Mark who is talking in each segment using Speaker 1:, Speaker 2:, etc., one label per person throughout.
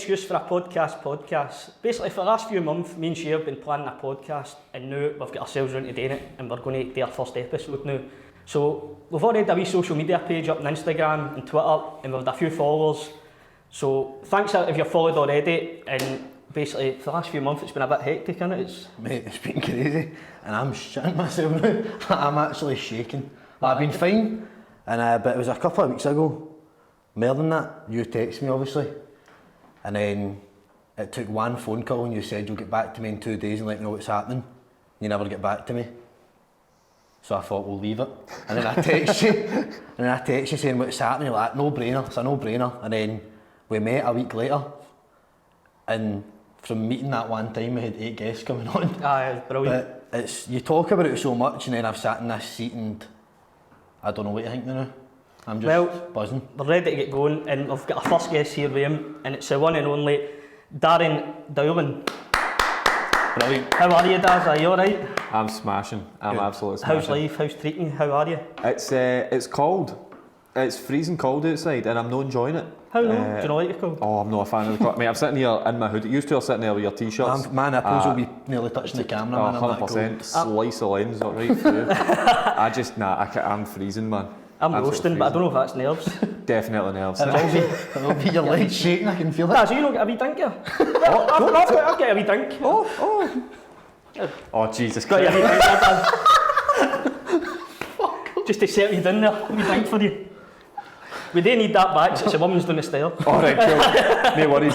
Speaker 1: excuse for a podcast. Basically, for the last few months, me and Shay have been planning a podcast, and now we've got ourselves around to doing it, and we're going to do our first episode now. So we've already had a wee social media page up on Instagram and Twitter, and we've had a few followers. So thanks if you've followed already, and basically for the last few months it's been a bit hectic, isn't it?
Speaker 2: Mate, it's been crazy, and I'm shitting myself now. I'm actually shaking. I've been fine, and but it was a couple of weeks ago, more than that, you texted me obviously, and then it took one phone call and you said you'll get back to me in 2 days and let me know what's happening. You never get back to me. So I thought we'll leave it. And then I text you, saying what's happening. You're like, no brainer, it's a no brainer. And then we met a week later, and from meeting that one time we had 8 guests coming on.
Speaker 1: Aye, it was brilliant.
Speaker 2: But it's, you talk about it so much, and then I've sat in this seat and I don't know what to think now. I'm just buzzing.
Speaker 1: We're ready to get going, and we've got our first guest here with him, and it's the one and only Darren Dowling.
Speaker 2: Brilliant.
Speaker 1: How are you, Daz? Are you alright?
Speaker 3: I'm smashing. I'm
Speaker 1: Good.
Speaker 3: Absolutely smashing.
Speaker 1: How's life? How's treating you? How are you?
Speaker 3: It's cold. It's freezing cold outside, and I'm not enjoying it.
Speaker 1: How long? Do you not like it cold?
Speaker 3: Oh, I'm not a fan of the cold. Mate, I'm sitting here in my hoodie. Used to sitting there with your t-shirts.
Speaker 2: My nipples will be nearly touching the camera.
Speaker 3: 100%. Slice the lens right through. I'm freezing, man.
Speaker 1: I'm roasting, but I don't know if that's nerves.
Speaker 3: Definitely nerves.
Speaker 2: It'll be your legs shaking, I can feel it.
Speaker 1: Daz, you not get a wee drink here? I'll get a wee drink.
Speaker 3: Oh, Jesus
Speaker 1: Got you a
Speaker 3: Christ.
Speaker 1: wee drink there, Daz. Just to settle you down there, a wee drink for you. We do need that back, so it's a woman's down the stair.
Speaker 3: Alright, cool. No worries.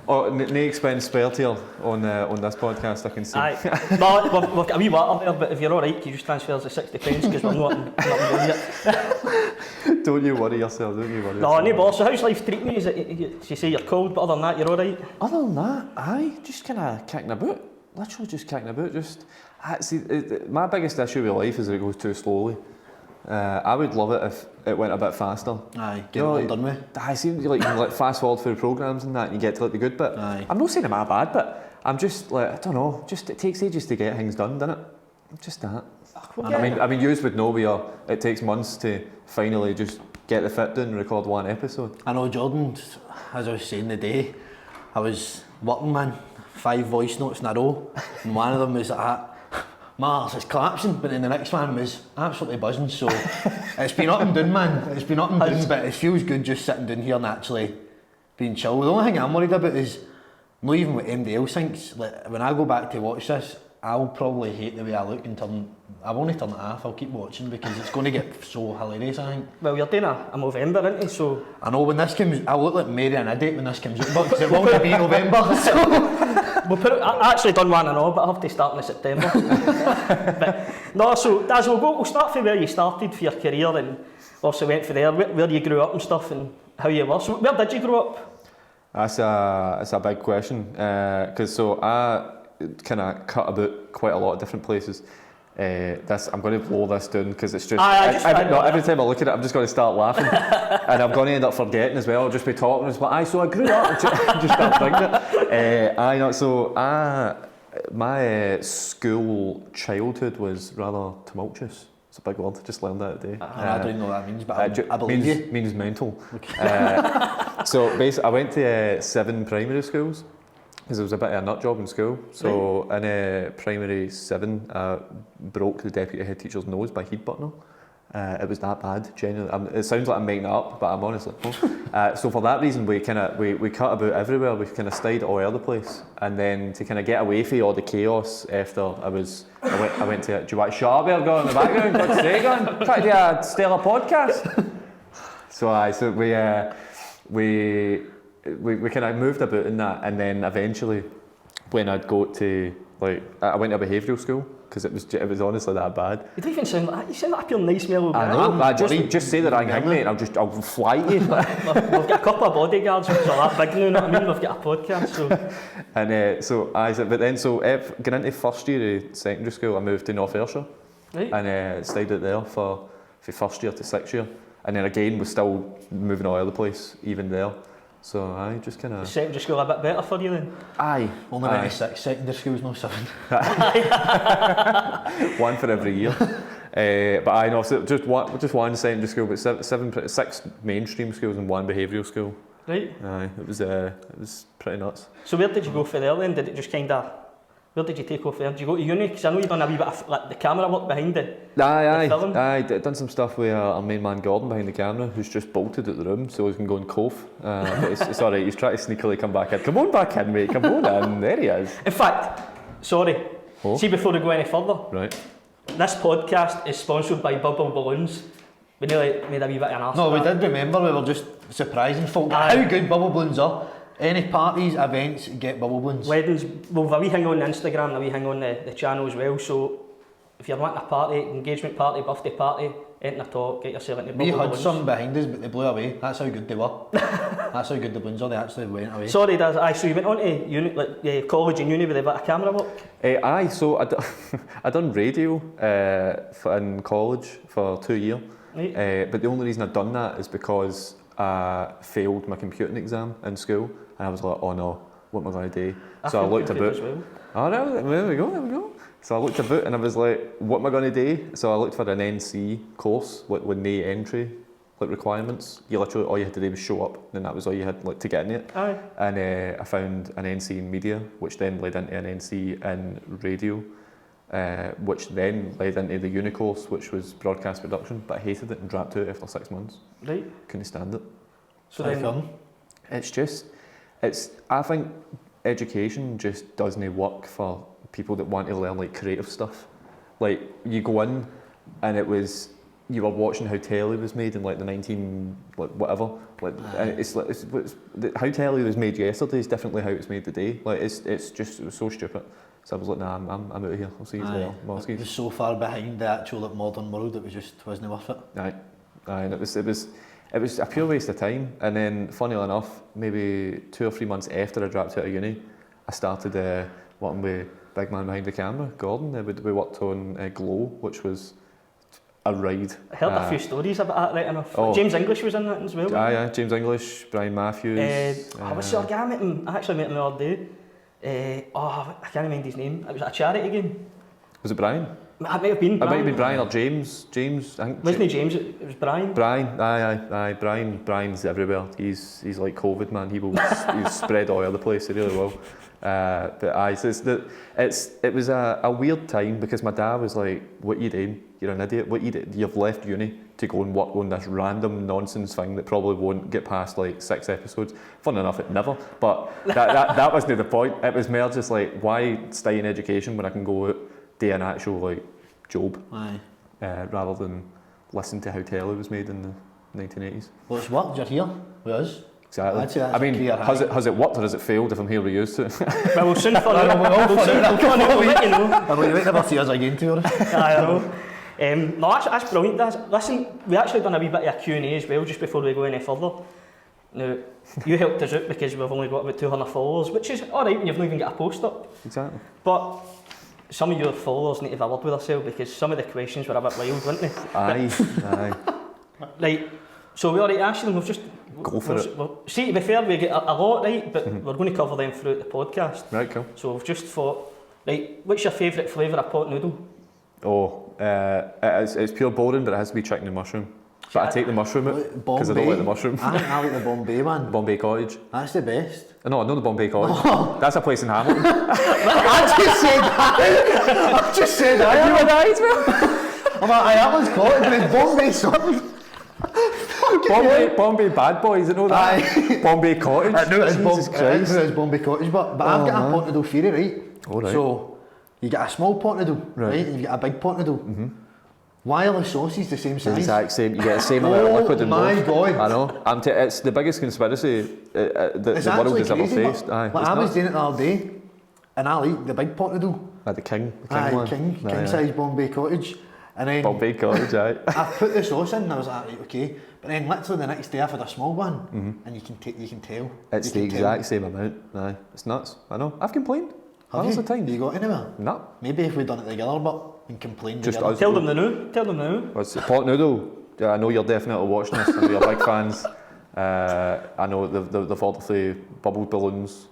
Speaker 3: No expense spared here on this podcast, I can see.
Speaker 1: Aye. No, we've got a wee water there, but if you're alright, can you just transfer us the 60 pence, because we're not doing it.
Speaker 3: Don't you worry yourself,
Speaker 1: No, no bother. So how's life treating you? Is it, you say you're cold, but other than that, you're alright?
Speaker 3: Other than that, aye, just kind of kicking about. Literally just kicking about. My biggest issue with life is that it goes too slowly. I would love it if it went a bit faster.
Speaker 2: Aye, get it all done with.
Speaker 3: I seem like you can like fast forward through programmes and that, and you get to like the good bit.
Speaker 2: Aye.
Speaker 3: I'm not saying I'm bad, but I'm just like, I don't know, just it takes ages to get things done, doesn't it? Just that. I mean, you would know where it takes months to finally just get the fit done and record one episode.
Speaker 2: I know, Jordan, as I was saying the day, I was working, man, 5 voice notes in a row, and one of them was that. My arse is collapsing, but then the next one was absolutely buzzing, so it's been up and down, man. It's been up and down, but it feels good just sitting down here and actually being chill. The only thing I'm worried about is, not even what MD else thinks, like, when I go back to watch this, I'll probably hate the way I look and I won't turn it off, I'll keep watching because it's going to get so hilarious, I think.
Speaker 1: Well, you're doing a Movember, aren't you? So
Speaker 2: I know, when this comes, I'll look like Mary and Idiot when this comes out, but because it won't be November, so...
Speaker 1: I actually done one and all, but I have to start in September. But, no, so Daz, we'll start from where you started for your career, and also went for there, where you grew up and stuff, and how you were. So where did you grow up?
Speaker 3: That's a big question, because I kind of cut about quite a lot of different places. I'm going to blow this down because it's just, every time I look at it I'm just going to start laughing and I'm going to end up forgetting as well. I'll just be talking and it's like, so I grew up and just start thinking it. My school childhood was rather tumultuous. It's a big word, I just learned that today.
Speaker 2: I don't know what that means, but I believe you.
Speaker 3: Means mental. So basically I went to 7 primary schools, because it was a bit of a nut job in school. So in primary 7, I broke the deputy head teacher's nose by headbutting her. It was that bad, genuinely. It sounds like I'm making it up, but I'm honestly. So for that reason, we cut about everywhere. We kind of stayed all over the place, and then to kind of get away from all the chaos after I went to. Do you want to shut up there, going in the background? God's sake, going try to do a stellar podcast. So we kind of moved about in that, and then eventually when I'd go to, like, I went to behavioural school because it was honestly that bad.
Speaker 1: You don't even sound like, you sound like a pure nice mellow guy.
Speaker 3: I know, just say the wrong thing, mate, I'll fly to you.
Speaker 1: We've got a couple of bodyguards which are that big now, you know what I mean? We've got a podcast, so... And going into first year of secondary school, I moved to North Ayrshire. Right. And stayed out there for first year to 6th year. And then again, we're still moving all over the place, even there. So I just kind of... Secondary school a bit better for you then?
Speaker 3: Aye.
Speaker 2: Only went to 6 secondary schools, no 7.
Speaker 3: One for every year. But I know, so just one secondary school, but 6 mainstream schools and 1 behavioural school.
Speaker 1: Right.
Speaker 3: Aye, it was pretty nuts.
Speaker 1: So where did you go for there then? Did it just kind of, where did you take off there? Did you go to uni? Because I know you've done a wee bit of like, the camera work behind it.
Speaker 3: Aye, done some stuff with our main man Gordon behind the camera, who's just bolted at the room so he can go and cough. But it's alright, he's trying to sneakily come back in. Come on back in, mate, come on in. There he is.
Speaker 1: In fact, sorry, see before we go any further,
Speaker 3: right.
Speaker 1: This podcast is sponsored by Bubble Balloons. We nearly made a wee bit of an arse.
Speaker 2: No, we did remember, we were just surprising folk how good bubble balloons are. Any parties, events, get bubble balloons.
Speaker 1: Weddings, we've a wee thing on Instagram, a wee thing on the channel as well, so if you're wanting a party, engagement party, birthday party, enter the talk, get yourself into bubble
Speaker 2: We
Speaker 1: balloons.
Speaker 2: had some behind us but they blew away, that's how good they were. That's how good the balloons are, they actually went away.
Speaker 1: Sorry, so you went on to uni, like, college and uni with a bit of camera work?
Speaker 3: Aye, so I done radio in college for 2 years. Right. But the only reason I'd done that is because I failed my computing exam in school and I was like, oh no, what am I going to do? So I looked about.
Speaker 1: Well.
Speaker 3: Oh no, there we go. So I looked about and I was like, what am I going to do? So I looked for an NC course with no entry requirements. You literally, all you had to do was show up and that was all you had to get in it.
Speaker 1: Aye.
Speaker 3: And I found an NC in media, which then led into an NC in radio. Which then led into the uni course, which was broadcast production, but I hated it and dropped out after 6 months.
Speaker 1: Right.
Speaker 3: Couldn't stand it.
Speaker 1: So then,
Speaker 3: I think education just doesn't work for people that want to learn like creative stuff. Like you go in and you were watching how telly was made in like the 19 like whatever. Like it's how telly was made yesterday is differently how it's made today. Like it was so stupid. So I was like, nah, I'm out of here. I'll see you later.
Speaker 2: It was so far behind the actual modern world, it wasn't worth it.
Speaker 3: Aye, and it was a pure waste of time. And then, funnily enough, maybe 2 or 3 months after I dropped out of uni, I started working with big man behind the camera, Gordon. We worked on Glow, which was a ride.
Speaker 1: I heard a few stories about that, right enough. James English was in that as well.
Speaker 3: Aye, James English, Brian Matthews.
Speaker 1: I was sure I met him. I actually met him the other day. I can't remember his name. It was at a charity game.
Speaker 3: Was it Brian?
Speaker 1: It might have been Brian.
Speaker 3: It might have been Brian or James. I think.
Speaker 1: Wasn't it James? It was Brian.
Speaker 3: Aye. Brian's everywhere. He's like COVID, man. He's spread all over the place. He really will. But aye, so it was a weird time because my dad was like, "What you doing? You're an idiot. What you did? You've left uni to go and work on this random nonsense thing that probably won't get past like 6 episodes." Fun enough, it never. But that wasn't the point. It was more just like, why stay in education when I can go out, do an actual like job, rather than listen to how telly was made in the 1980s.
Speaker 2: Well, it's worked. You're here with us.
Speaker 3: Exactly. I mean, has it worked or has it failed if I'm here with you too?
Speaker 1: Well, we'll soon find out. We'll let you know.
Speaker 2: I know you might never see us again, to
Speaker 1: I know. No, that's brilliant. Listen, we actually done a wee bit of a Q&A as well just before we go any further. Now, you helped us out because we've only got about 200 followers, which is alright when you've not even got a post up.
Speaker 3: Exactly.
Speaker 1: But some of your followers need to have a word with ourselves because some of the questions were a bit wild, weren't they?
Speaker 3: Aye.
Speaker 1: Right, so we already asked them, we've just...
Speaker 3: Go for it.
Speaker 1: See, to be fair, we get a lot right, but we're going to cover them throughout the podcast.
Speaker 3: Right, cool.
Speaker 1: So we've just thought, right, what's your favourite flavour of pot noodle?
Speaker 3: Oh, it's pure boring, but it has to be chicken and mushroom. But I take the mushroom out because I don't like the mushroom.
Speaker 2: I like the Bombay one.
Speaker 3: Bombay Cottage.
Speaker 2: That's the best.
Speaker 3: No, not the Bombay Cottage. That's a place in Hamilton.
Speaker 2: I just said that.
Speaker 3: You and I as well.
Speaker 2: I'm like, that one's Cottage, but it's Bombay something.
Speaker 3: Bombay Bad Boys, you know that?
Speaker 2: Aye.
Speaker 3: Bombay Cottage.
Speaker 2: I knew
Speaker 3: Jesus
Speaker 2: it's Bombay Cottage, but I've got a pot noodle theory, right?
Speaker 3: All right.
Speaker 2: So, you get a small pot noodle, right? And you get a big pot noodle.
Speaker 3: Mm-hmm.
Speaker 2: Why are the sauces the same size?
Speaker 3: The exact same. You get the same amount of liquid in both.
Speaker 2: Oh my God.
Speaker 3: I know. It's the biggest conspiracy the world has ever faced.
Speaker 2: Aye, I was doing it the other day, and I like the big pot noodle.
Speaker 3: The king
Speaker 2: one. King size Bombay Cottage. And then
Speaker 3: Bombay Cottage, aye.
Speaker 2: I put the sauce in and I was like, right, okay. But then literally the next day I've had a small one, and you can tell.
Speaker 3: It's the exact same amount. Aye, it's nuts. I know. I've complained.
Speaker 2: Have you?
Speaker 3: The time.
Speaker 2: You got anywhere?
Speaker 3: No.
Speaker 2: Maybe if we'd done it together, but and complained
Speaker 3: Just
Speaker 2: together.
Speaker 1: Tell them the new.
Speaker 3: What's the pot noodle? Yeah, I know you're definitely watching this. I know you're big fans. I know they've obviously bubble balloons.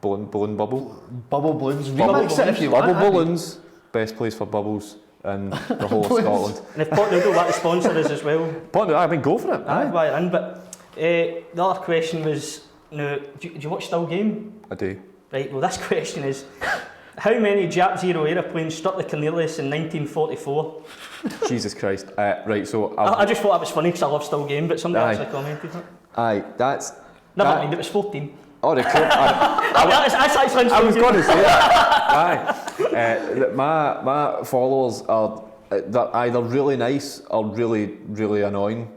Speaker 3: Balloon bubble?
Speaker 2: Bubble balloons. Remix it if you want.
Speaker 3: Bubble balloons. Best place for bubbles in the whole of Scotland.
Speaker 1: And if pot noodle want to sponsor us as well.
Speaker 3: Pot noodle, I mean, go for it.
Speaker 1: Aye, why in, but
Speaker 4: The other question was, now, do you watch Still Game?
Speaker 3: I do.
Speaker 4: Right, well this question is, how many Jap Zero aeroplanes struck the Cornelius in 1944?
Speaker 3: Jesus Christ. Right, so...
Speaker 4: I just thought that was funny because I love Still Game, but somebody actually commented on it.
Speaker 3: Aye, that's...
Speaker 4: Never mind, it was 14.
Speaker 3: Oh, the clip...
Speaker 4: I
Speaker 3: was going to say that. Aye. My followers are they're either really nice or really, really annoying.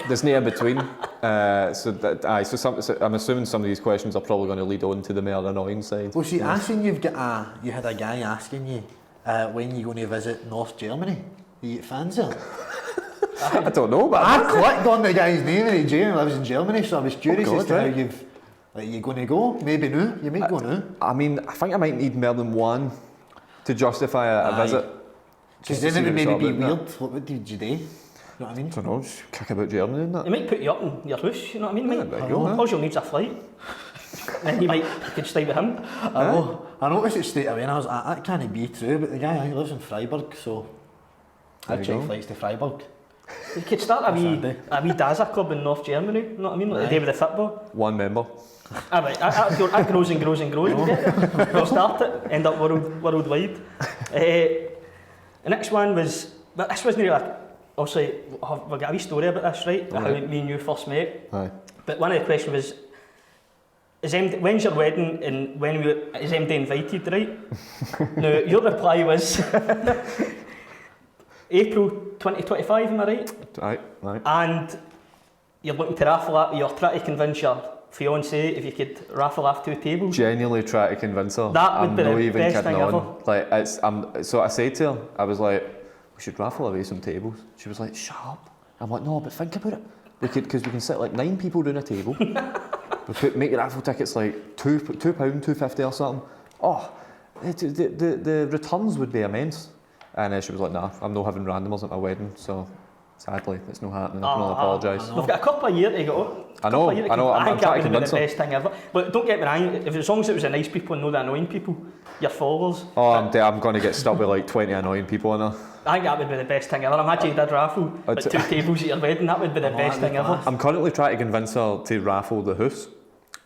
Speaker 3: There's no in between. So I'm assuming some of these questions are probably going to lead on to the more annoying side.
Speaker 2: Well, see, I seen you had a guy asking you when you're going to visit North Germany. You get fans there?
Speaker 3: I don't know, but
Speaker 2: I clicked on the guy's name and he lives in Germany, so I was curious as to how you're going to go. Maybe now. You might go now.
Speaker 3: I mean, I think I might need more than one to justify a visit.
Speaker 2: Because then it would maybe be weird. What would you do? You know what I mean?
Speaker 3: I don't know, just kick about Germany and that.
Speaker 4: He might put you up in your house, you know what I mean?
Speaker 3: All
Speaker 4: you'll need a flight. Then you could stay with him.
Speaker 2: I noticed it straight away and I was like, that can't be true, but the guy lives in Freiburg, so I'd check flights to Freiburg.
Speaker 4: You could start a wee Daza club in North Germany, you know what I mean? Like the day with the football.
Speaker 3: One member.
Speaker 4: That grows and grows and grows. We'll start it, end up worldwide. The next one was, but this wasn't really obviously, we've got a wee story about this, right? How me and you first met.
Speaker 3: Aye.
Speaker 4: But one of the questions was, when's your wedding and is MD invited, right? Now, your reply was April 2025, am I right?
Speaker 3: Aye.
Speaker 4: And you're looking to you're trying to convince your fiancée if you could raffle off 2 tables.
Speaker 3: Genuinely try to convince her.
Speaker 4: That would be the best thing ever.
Speaker 3: Like, so I said to her, I was like, we should raffle away some tables. She was like, shut up. I'm like, no, but think about it. Because we can sit like 9 people down a table. Make the raffle tickets like £2, £2.50 or something. Oh, the returns would be immense. And she was like, nah, I'm not having randomers at my wedding, so sadly, it's not happening. I can only apologise.
Speaker 4: We've got a couple of years to go.
Speaker 3: I know, I'm trying to convince her.
Speaker 4: The best thing ever. But don't get me wrong, as long as it was the nice people and not the annoying people, your followers.
Speaker 3: Oh, I'm going to get stuck with like 20 annoying people in there.
Speaker 4: I think that would be the best thing ever. Imagine you did raffle like 2 tables at your wedding, that would be the best thing ever.
Speaker 3: I'm currently trying to convince her to raffle the house.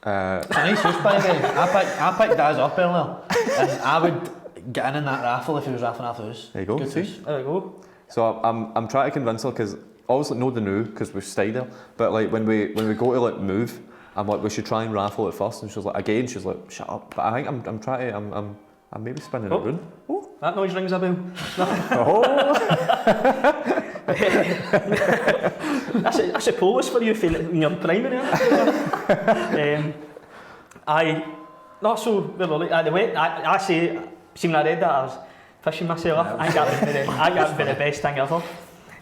Speaker 2: It's a nice house, by the way. I picked Daz up earlier, and I would get in that raffle if he was raffling off the house.
Speaker 3: There you go.
Speaker 4: Good house. There we go.
Speaker 3: So I'm trying to convince her because obviously no the new because we've stayed there, but like when we go to like move, I'm like we should try and raffle it first, and she's like shut up. But I think I'm trying to I'm maybe spinning it round.
Speaker 4: Oh, that noise rings a bell.
Speaker 3: Oh.
Speaker 4: That's a Polish for you in your primary. I say, when I read that, I was fishing myself. I think that would be the best thing ever.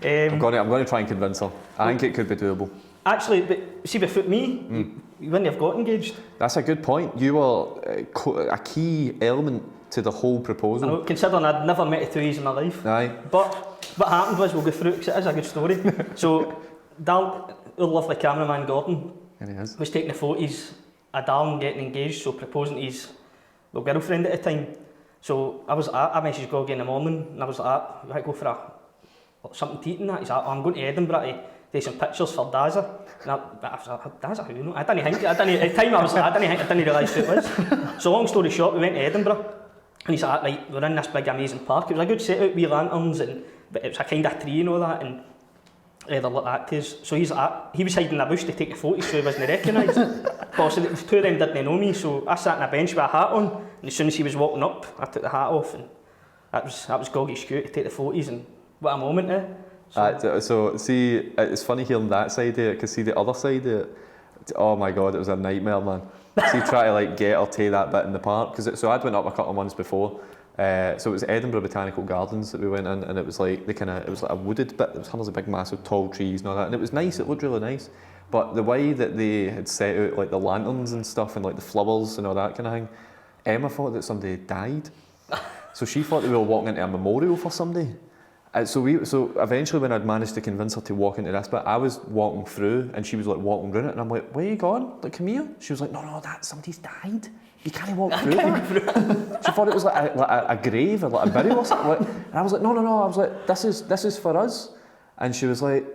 Speaker 3: I'm going to try and convince her. I think it could be doable.
Speaker 4: Actually, but see, without me, you wouldn't have got engaged.
Speaker 3: That's a good point. You were a key element to the whole proposal.
Speaker 4: I know, considering I'd never met a 2 years in my life.
Speaker 3: Aye.
Speaker 4: But what happened was, we'll go through it because it is a good story. So, Darren, our lovely cameraman Gordon, was taking the photos of Darren getting engaged, so proposing to his girlfriend at the time. So I messaged Goggy in the morning and I was like, you want to go for something to eat and that? He's like, I'm going to Edinburgh to take some pictures for Daza. And I was like, Daza who? No? At the time I didn't realise who it was. So long story short, we went to Edinburgh and he's like, right, we're in this big amazing park. It was a good set out, wee lanterns, but it was a kind of tree and all that, and they're like actors. So he was hiding in the bush to take the photos so he wasn't recognised. But so the 2 of them didn't know me, so I sat on a bench with a hat on, and as soon as he was walking up, I took the hat off, and that was Goggy's cue to take the photos, and what a moment, eh?
Speaker 3: So see, it's funny hearing that side of it, because see the other side of it, oh my god, it was a nightmare, man. See, try to like get or take that bit in the park, so I'd went up a couple of months before, so it was Edinburgh Botanical Gardens that we went in, and it was like it was like a wooded bit, there was hundreds of big massive tall trees and all that, and it was nice, it looked really nice, but the way that they had set out like the lanterns and stuff and like the flowers and all that kind of thing, Emma thought that somebody had died, so she thought that we were walking into a memorial for somebody. So eventually when I'd managed to convince her to walk into this bit, I was walking through and she was like walking around it, and I'm like, where are you going? Like, come here. She was like, no, somebody's died. You can't walk through it. She thought it was like a grave or like a burial or something. And I was like, no. I was like, this is for us. And she was like,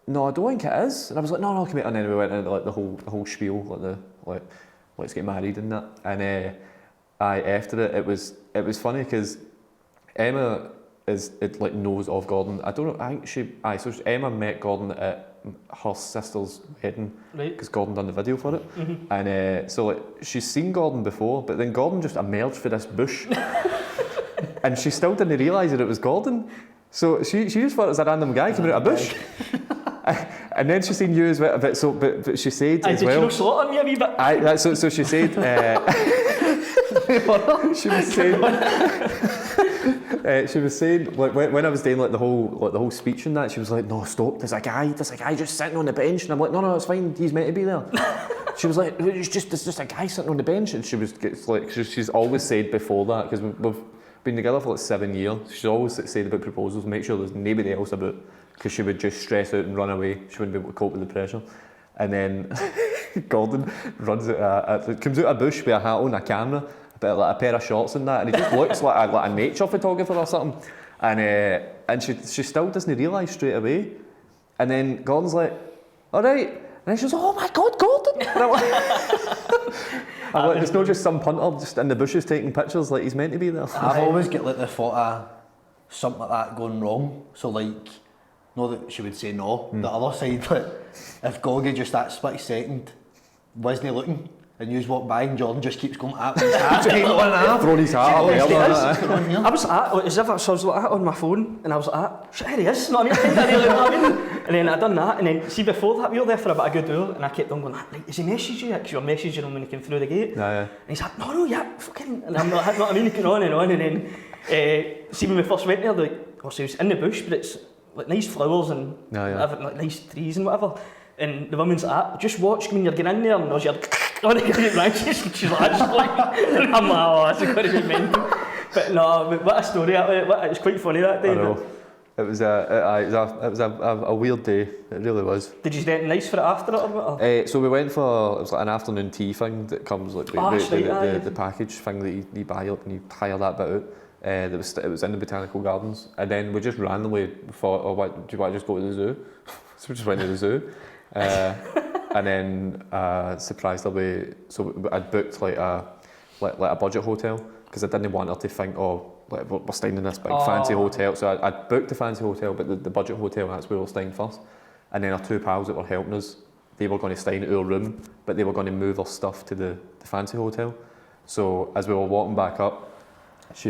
Speaker 3: no, I don't think it is. And I was like, no, come here. And then we went into like the whole spiel, like let's get married and that. And after it was funny because Emma like knows of Gordon. I don't know. I think so Emma met Gordon at her sister's wedding because Gordon done the video for it. And so like she's seen Gordon before, but then Gordon just emerged for this bush, and she still didn't realise that it was Gordon. So she just thought it was a random guy coming out of a bush. And then she seen you as well, but she said as well.
Speaker 4: Did you slot on me a wee bit?
Speaker 3: So she said. She was saying like when I was doing like the whole speech and that, she was like, no, stop, there's a guy just sitting on the bench. And I'm like, no, it's fine, he's meant to be there. She was like, there's just a guy sitting on the bench. And she was like, she's always said before that, because we've been together for like 7 years, she's always said about proposals, make sure there's nobody else about, because she would just stress out and run away. She wouldn't be able to cope with the pressure. And then Gordon comes out of a bush with a hat on, a camera, but like a pair of shorts and that, and he just looks like a nature photographer or something. And she still doesn't realise straight away. And then Gordon's like, all right. And then she's like, oh my God, Gordon! And I'm like, it's not just some punter just in the bushes taking pictures, like he's meant to be there.
Speaker 2: I've always got like the thought of something like that going wrong. So like, not that she would say no. The other side, like, if Goggy just that split second wasn't looking, and you walk by and Jordan just keeps going up his hat,
Speaker 3: throwing his hat up.
Speaker 4: I was as if I was like that on my phone, and I was like, shit, here he is. No, I mean, and then I done that, and then see before that we were there for about a good hour, and I kept on going, like, is he messaged you? Because you were messaging him when he came through the gate.
Speaker 3: Yeah.
Speaker 4: And he's like, no, yeah, fucking. And I'm like, I mean, he came on, and then see when we first went there, like, obviously it was in the bush, but it's like nice flowers and whatever, like nice trees and whatever. And the woman's like, just watch when you're getting in there, and there's your on the great branches, and she's like, and I'm like, oh, that's going to be mental. But no, what a story! It was quite funny that day.
Speaker 3: I know. It was a weird day. It really was.
Speaker 4: Did you get nice for it after it or what?
Speaker 3: So we went for, it was like an afternoon tea thing that comes like the package thing that you buy up and you hire that bit out. It was in the Botanical Gardens, and then we just randomly thought, oh, do you want to just go to the zoo? So we just went to the zoo. And then surprisingly, so I'd booked like a budget hotel because I didn't want her to think, oh, like we're staying in this big fancy hotel. So I'd booked the fancy hotel, but the budget hotel, that's where we were staying first. And then our two pals that were helping us, they were going to stay in our room, but they were going to move our stuff to the fancy hotel. So as we were walking back up, so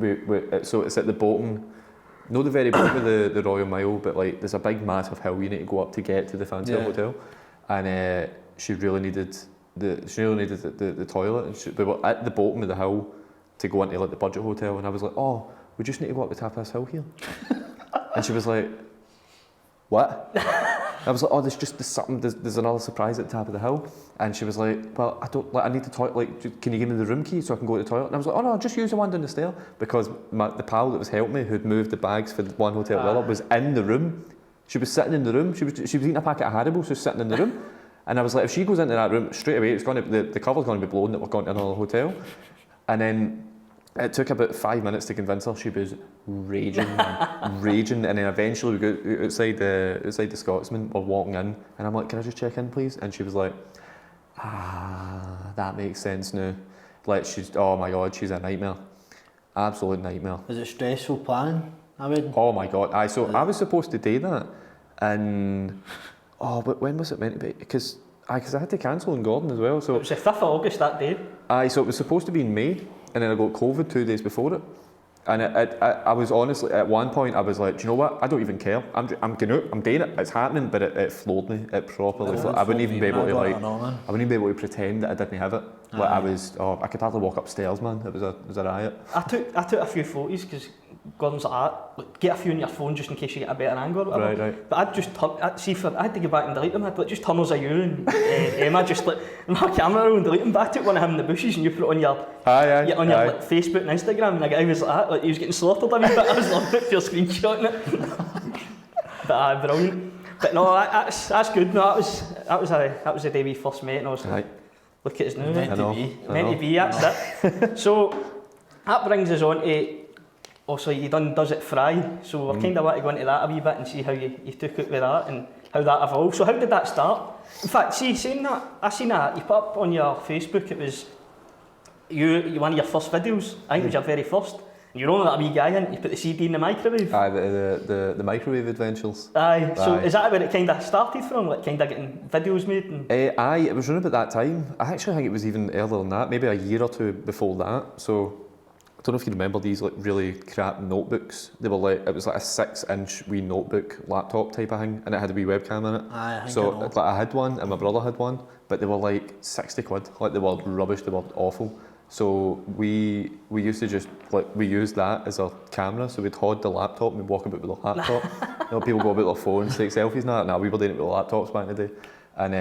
Speaker 3: it's at the bottom. Not the very bottom of the Royal Mile, but like there's a big massive hill you need to go up to get to the fancy hotel, and she really needed the toilet, and we were at the bottom of the hill to go into like the budget hotel, and I was like, oh, we just need to go up the top of this hill here, and she was like, what? I was like, oh, there's another surprise at the top of the hill. And she was like, well, I need the toilet, like, can you give me the room key so I can go to the toilet? And I was like, oh no, just use the one down the stair. Because the pal that was helping me, who'd moved the bags for the one hotel to the other, was in the room. She was sitting in the room, she was eating a packet of Haribo, she was sitting in the room. And I was like, if she goes into that room, straight away, the cover's going to be blown that we're going to another hotel. And then it took about 5 minutes to convince her. She was raging, and then eventually we go outside the Scotsman. We're walking in, and I'm like, "Can I just check in, please?" And she was like, that makes sense now. Like oh my God, she's a nightmare, absolute nightmare.
Speaker 2: Is it stressful planning?
Speaker 3: Oh my God, I was supposed to do that, and but when was it meant to be? Because I had to cancel in Gordon as well. So
Speaker 4: it was the 5th of August that day.
Speaker 3: So it was supposed to be in May. And then I got COVID 2 days before it. And I was honestly, at one point I was like, do you know what, I don't even care. I'm going out, I'm doing it, it's happening, but it floored me, it properly. I wouldn't even be able to pretend that I didn't have it. Like I could hardly walk upstairs, man. It was a riot.
Speaker 4: I took a few photos because Gordon's like, get a few on your phone just in case you get a better angle or whatever. Right. But I had to go back and delete them. I had like just tunnels of you and Emma just like my camera roll and delete them. But I took one of him in the bushes and you put it on your like, Facebook and Instagram, and the guy was like he was getting slaughtered a wee bit. I was loving it for your screenshotting it. But brilliant. But no, that's good. No, that was the day we first met, and I was like, look at us now.
Speaker 2: Meant
Speaker 4: to be. That's it. So that brings us on to. Also, you done Does It Fry, so we're kind of want to go into that a wee bit and see how you took it with that and how that evolved. So how did that start? In fact, saying that, I seen that, you put up on your Facebook, it was you one of your first videos, I think it was your very first. You're only that wee guy in, you put the CD in the microwave.
Speaker 3: Aye, the microwave adventures.
Speaker 4: Aye, so is that where it kind of started from, like kind of getting videos made? And...
Speaker 3: Aye, it was around about that time. I actually think it was even earlier than that, maybe a year or two before that. So, I don't know if you remember these like really crap notebooks. They were like, it was like a 6-inch wee notebook laptop type of thing, and it had a wee webcam in it.
Speaker 2: Aye, I think
Speaker 3: so,
Speaker 2: I know.
Speaker 3: like, I had one, and my brother had one, but they were like 60 quid. Like, they were rubbish, they were awful. So we used to just, like, we used that as our camera, so we'd hold the laptop and we'd walk about with the laptop. People go about their phones, take selfies now. Nah, we were doing it with the laptops back in the day. And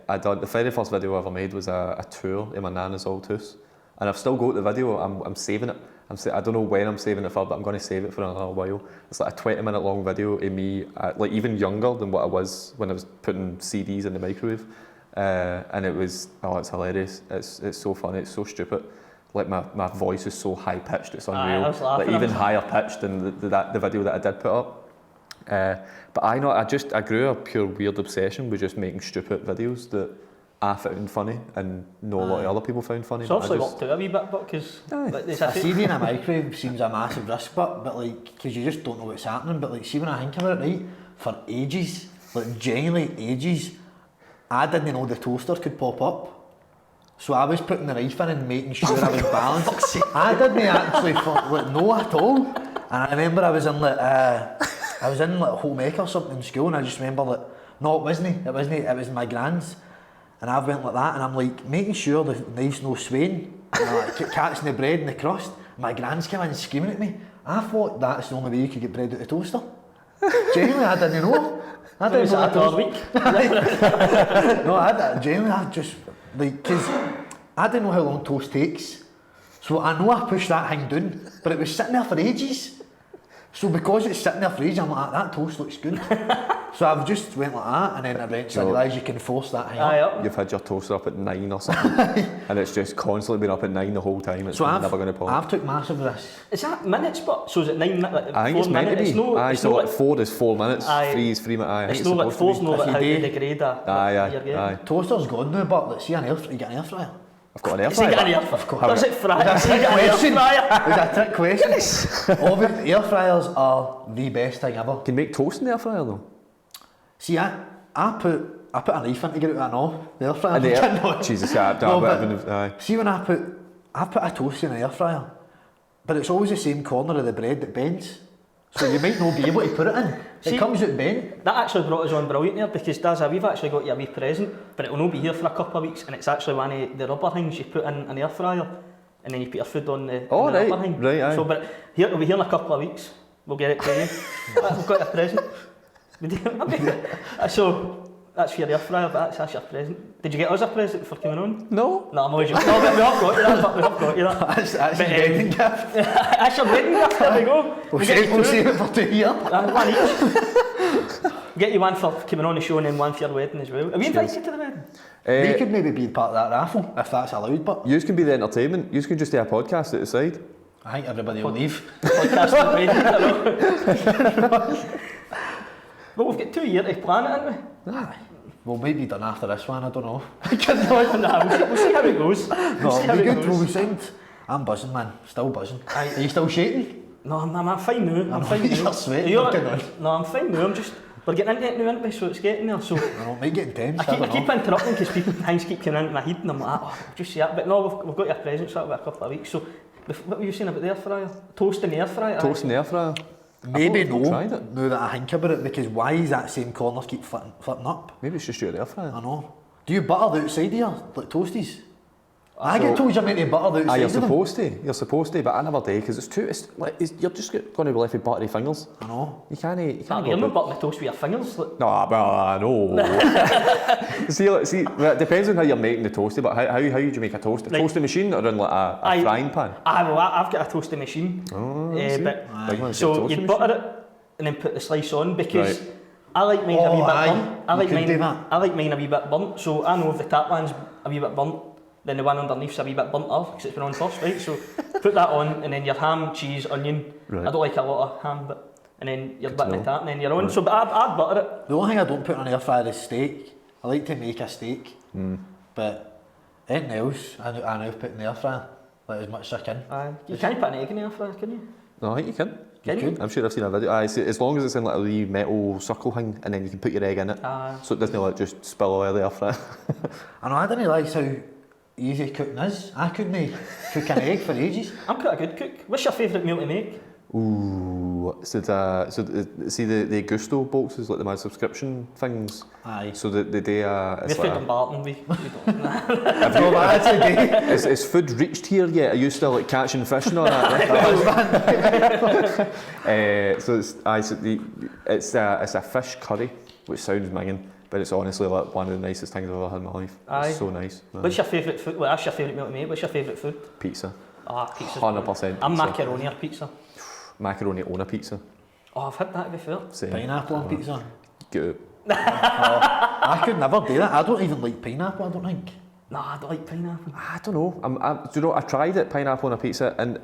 Speaker 3: I done, the very first video I ever made was a tour in my nana's old house. And I've still got the video, I'm saving it. I don't know when I'm saving it for, but I'm going to save it for another while. It's like a 20-minute long video of me, like even younger than what I was when I was putting CDs in the microwave. And it was, it's hilarious. It's so funny, it's so stupid. Like my voice is so high pitched, it's unreal. Like even higher pitched than the video that I did put up. But I grew a pure weird obsession with just making stupid videos that I found funny and know a lot of other people found funny.
Speaker 4: It's obviously worked out a wee bit, but because like,
Speaker 2: a CD in a microwave seems a massive risk, but like, because you just don't know what's happening. But like, see, when I think about it, right, for ages, like genuinely ages, I didn't know the toaster could pop up. So I was putting the knife in and making sure I was balanced. I didn't actually know at all. And I remember I was in home ec or something in school, and I just remember that no, it wasn't. It was my gran's. And I went like that, and I'm like making sure the knife's no swaying, and like catching the bread and the crust. My gran's came in screaming at me. I thought that's the only way you could get bread out of the toaster. Genuinely, I didn't know. I didn't know that
Speaker 4: all week.
Speaker 2: No, genuinely, I just like, because I didn't know how long toast takes. So I know I pushed that thing down, but it was sitting there for ages. So because it's sitting there for ages, I'm like, that toast looks good. So I've just went like that, and then eventually I realised you can force that thing up.
Speaker 3: You've had your toaster up at 9 or something, and it's just constantly been up at 9 the whole time. It's never going to pop.
Speaker 2: I've took massive risks.
Speaker 4: Is that minutes, but so is it 9 minutes? Like,
Speaker 3: I think it's meant to be. So like 4 is 4 minutes, 3 is 3 minutes.
Speaker 4: It's not like 4's not like how you degrade that.
Speaker 3: Aye.
Speaker 2: Toaster's gone now, but let's see you get an air fryer.
Speaker 3: I've got an air fryer.
Speaker 4: Of course. Does it fry?
Speaker 2: Was that a trick question? Obviously, air fryers are the best thing ever.
Speaker 3: Can you make toast in the air fryer though?
Speaker 2: See, I put a knife in to get it out of the air fryer.
Speaker 3: Jesus,
Speaker 2: see, when I put a toast in an air fryer, but it's always the same corner of the bread that bends. So you might not be able to put it in. It comes out bent.
Speaker 4: That actually brought us on brilliant there, because we've actually got you a wee present, but it will not be here for a couple of weeks, and it's actually one of the rubber things you put in an air fryer, and then you put your food on the rubber thing.
Speaker 3: Right, aye.
Speaker 4: So, but it'll be here in a couple of weeks. We'll get it to you. We've got a present. So that's for your air fryer, but that's your present. Did you get us a present for coming on?
Speaker 3: No.
Speaker 4: No, I'm always joking. No, but we have got you that.
Speaker 2: That's your wedding gift.
Speaker 4: That's your wedding gift, there we go.
Speaker 2: We'll save it for 2 years.
Speaker 4: One each. Get you one for coming on the show and then one for your wedding as well. Are we invited to the wedding?
Speaker 2: We could maybe be part of that raffle, if that's allowed, but...
Speaker 3: You can be the entertainment. You can just do a podcast at the side.
Speaker 2: I think everybody will leave.
Speaker 4: Podcast at the wedding, Well, we've got 2 years to plan it, haven't we?
Speaker 2: Aye. We'll maybe be done after this one, I don't know.
Speaker 4: We'll see how it goes.
Speaker 2: We'll be sound. I'm buzzing, man. Still buzzing. Are you still shaking?
Speaker 4: No, I'm fine now. I'm fine now.
Speaker 2: You're sweating.
Speaker 4: No, I'm fine now. We're getting into it now, aren't we? So it's getting there. So
Speaker 2: it might get intense.
Speaker 4: I keep interrupting because things keep coming into my head, and I'm like, just see that. But no, we've got your presents out about a couple of weeks. So what were you saying about the air fryer? Toast in the air fryer?
Speaker 3: Toast in the air fryer?
Speaker 2: Maybe no, now that I think about it, because why is that same corner keep flipping up?
Speaker 3: Maybe it's just your air fryer.
Speaker 2: I know. Do you butter the outside here, like toasties? I get told you're meant to butter the outside
Speaker 3: You're supposed to, but I never do, because you're just going to be left with buttery fingers.
Speaker 2: I know.
Speaker 3: You can't
Speaker 4: you're not butting the toast with your fingers.
Speaker 3: No, but I know. see, it depends on how you're making the toasty, but how do you make a toast? A toasting machine or in like a frying pan?
Speaker 4: Well, I've got a toasting machine. So you butter it and then put the slice on, because I like mine a wee bit burnt. I like mine a wee bit burnt, so I know if the tap one's a wee bit burnt, then the one underneath's a wee bit burnt off because it's been on first, right? So put that on, and then your ham, cheese, onion. Right. I don't like a lot of ham, but and then you're butting it out, and then you're on. So, but I'd butter it.
Speaker 2: The only thing I don't put on an air fryer is steak. I like to make a steak, but anything else, I now put in the air fryer, like as much as I can.
Speaker 4: You can't put an egg in the air fryer, can you?
Speaker 3: No, I think you can.
Speaker 4: Can you?
Speaker 3: I'm sure I've seen a video. As long as it's in like a wee metal circle thing, and then you can put your egg in it, so it doesn't like just spill all over the air fryer.
Speaker 2: I know, I didn't realise how easy cooking is. I couldn't cook an egg for ages.
Speaker 4: I'm quite a good cook. What's your favourite meal to make?
Speaker 3: Ooh, see the Gusto boxes, like the my subscription things.
Speaker 2: Aye.
Speaker 3: So they do
Speaker 4: We're food in Barton, we don't.
Speaker 2: No, but that's okay.
Speaker 3: Is food reached here yet? Are you still like catching fish and all that? So it's a fish curry, which sounds minging, but it's honestly like one of the nicest things I've ever had in my life.
Speaker 4: Aye.
Speaker 3: It's so nice.
Speaker 4: What's your favourite food? Well, that's your favourite meal to make. What's your favourite food?
Speaker 3: Pizza.
Speaker 4: Pizza.
Speaker 3: 100%.
Speaker 4: I'm macaroni or pizza.
Speaker 3: Macaroni on a pizza.
Speaker 4: I've had that before.
Speaker 3: Same.
Speaker 2: Pineapple on pizza.
Speaker 3: Good.
Speaker 2: I could never do that. I don't even like pineapple, I don't think.
Speaker 4: No, I don't like pineapple.
Speaker 3: I don't know. I tried it, pineapple on a pizza, and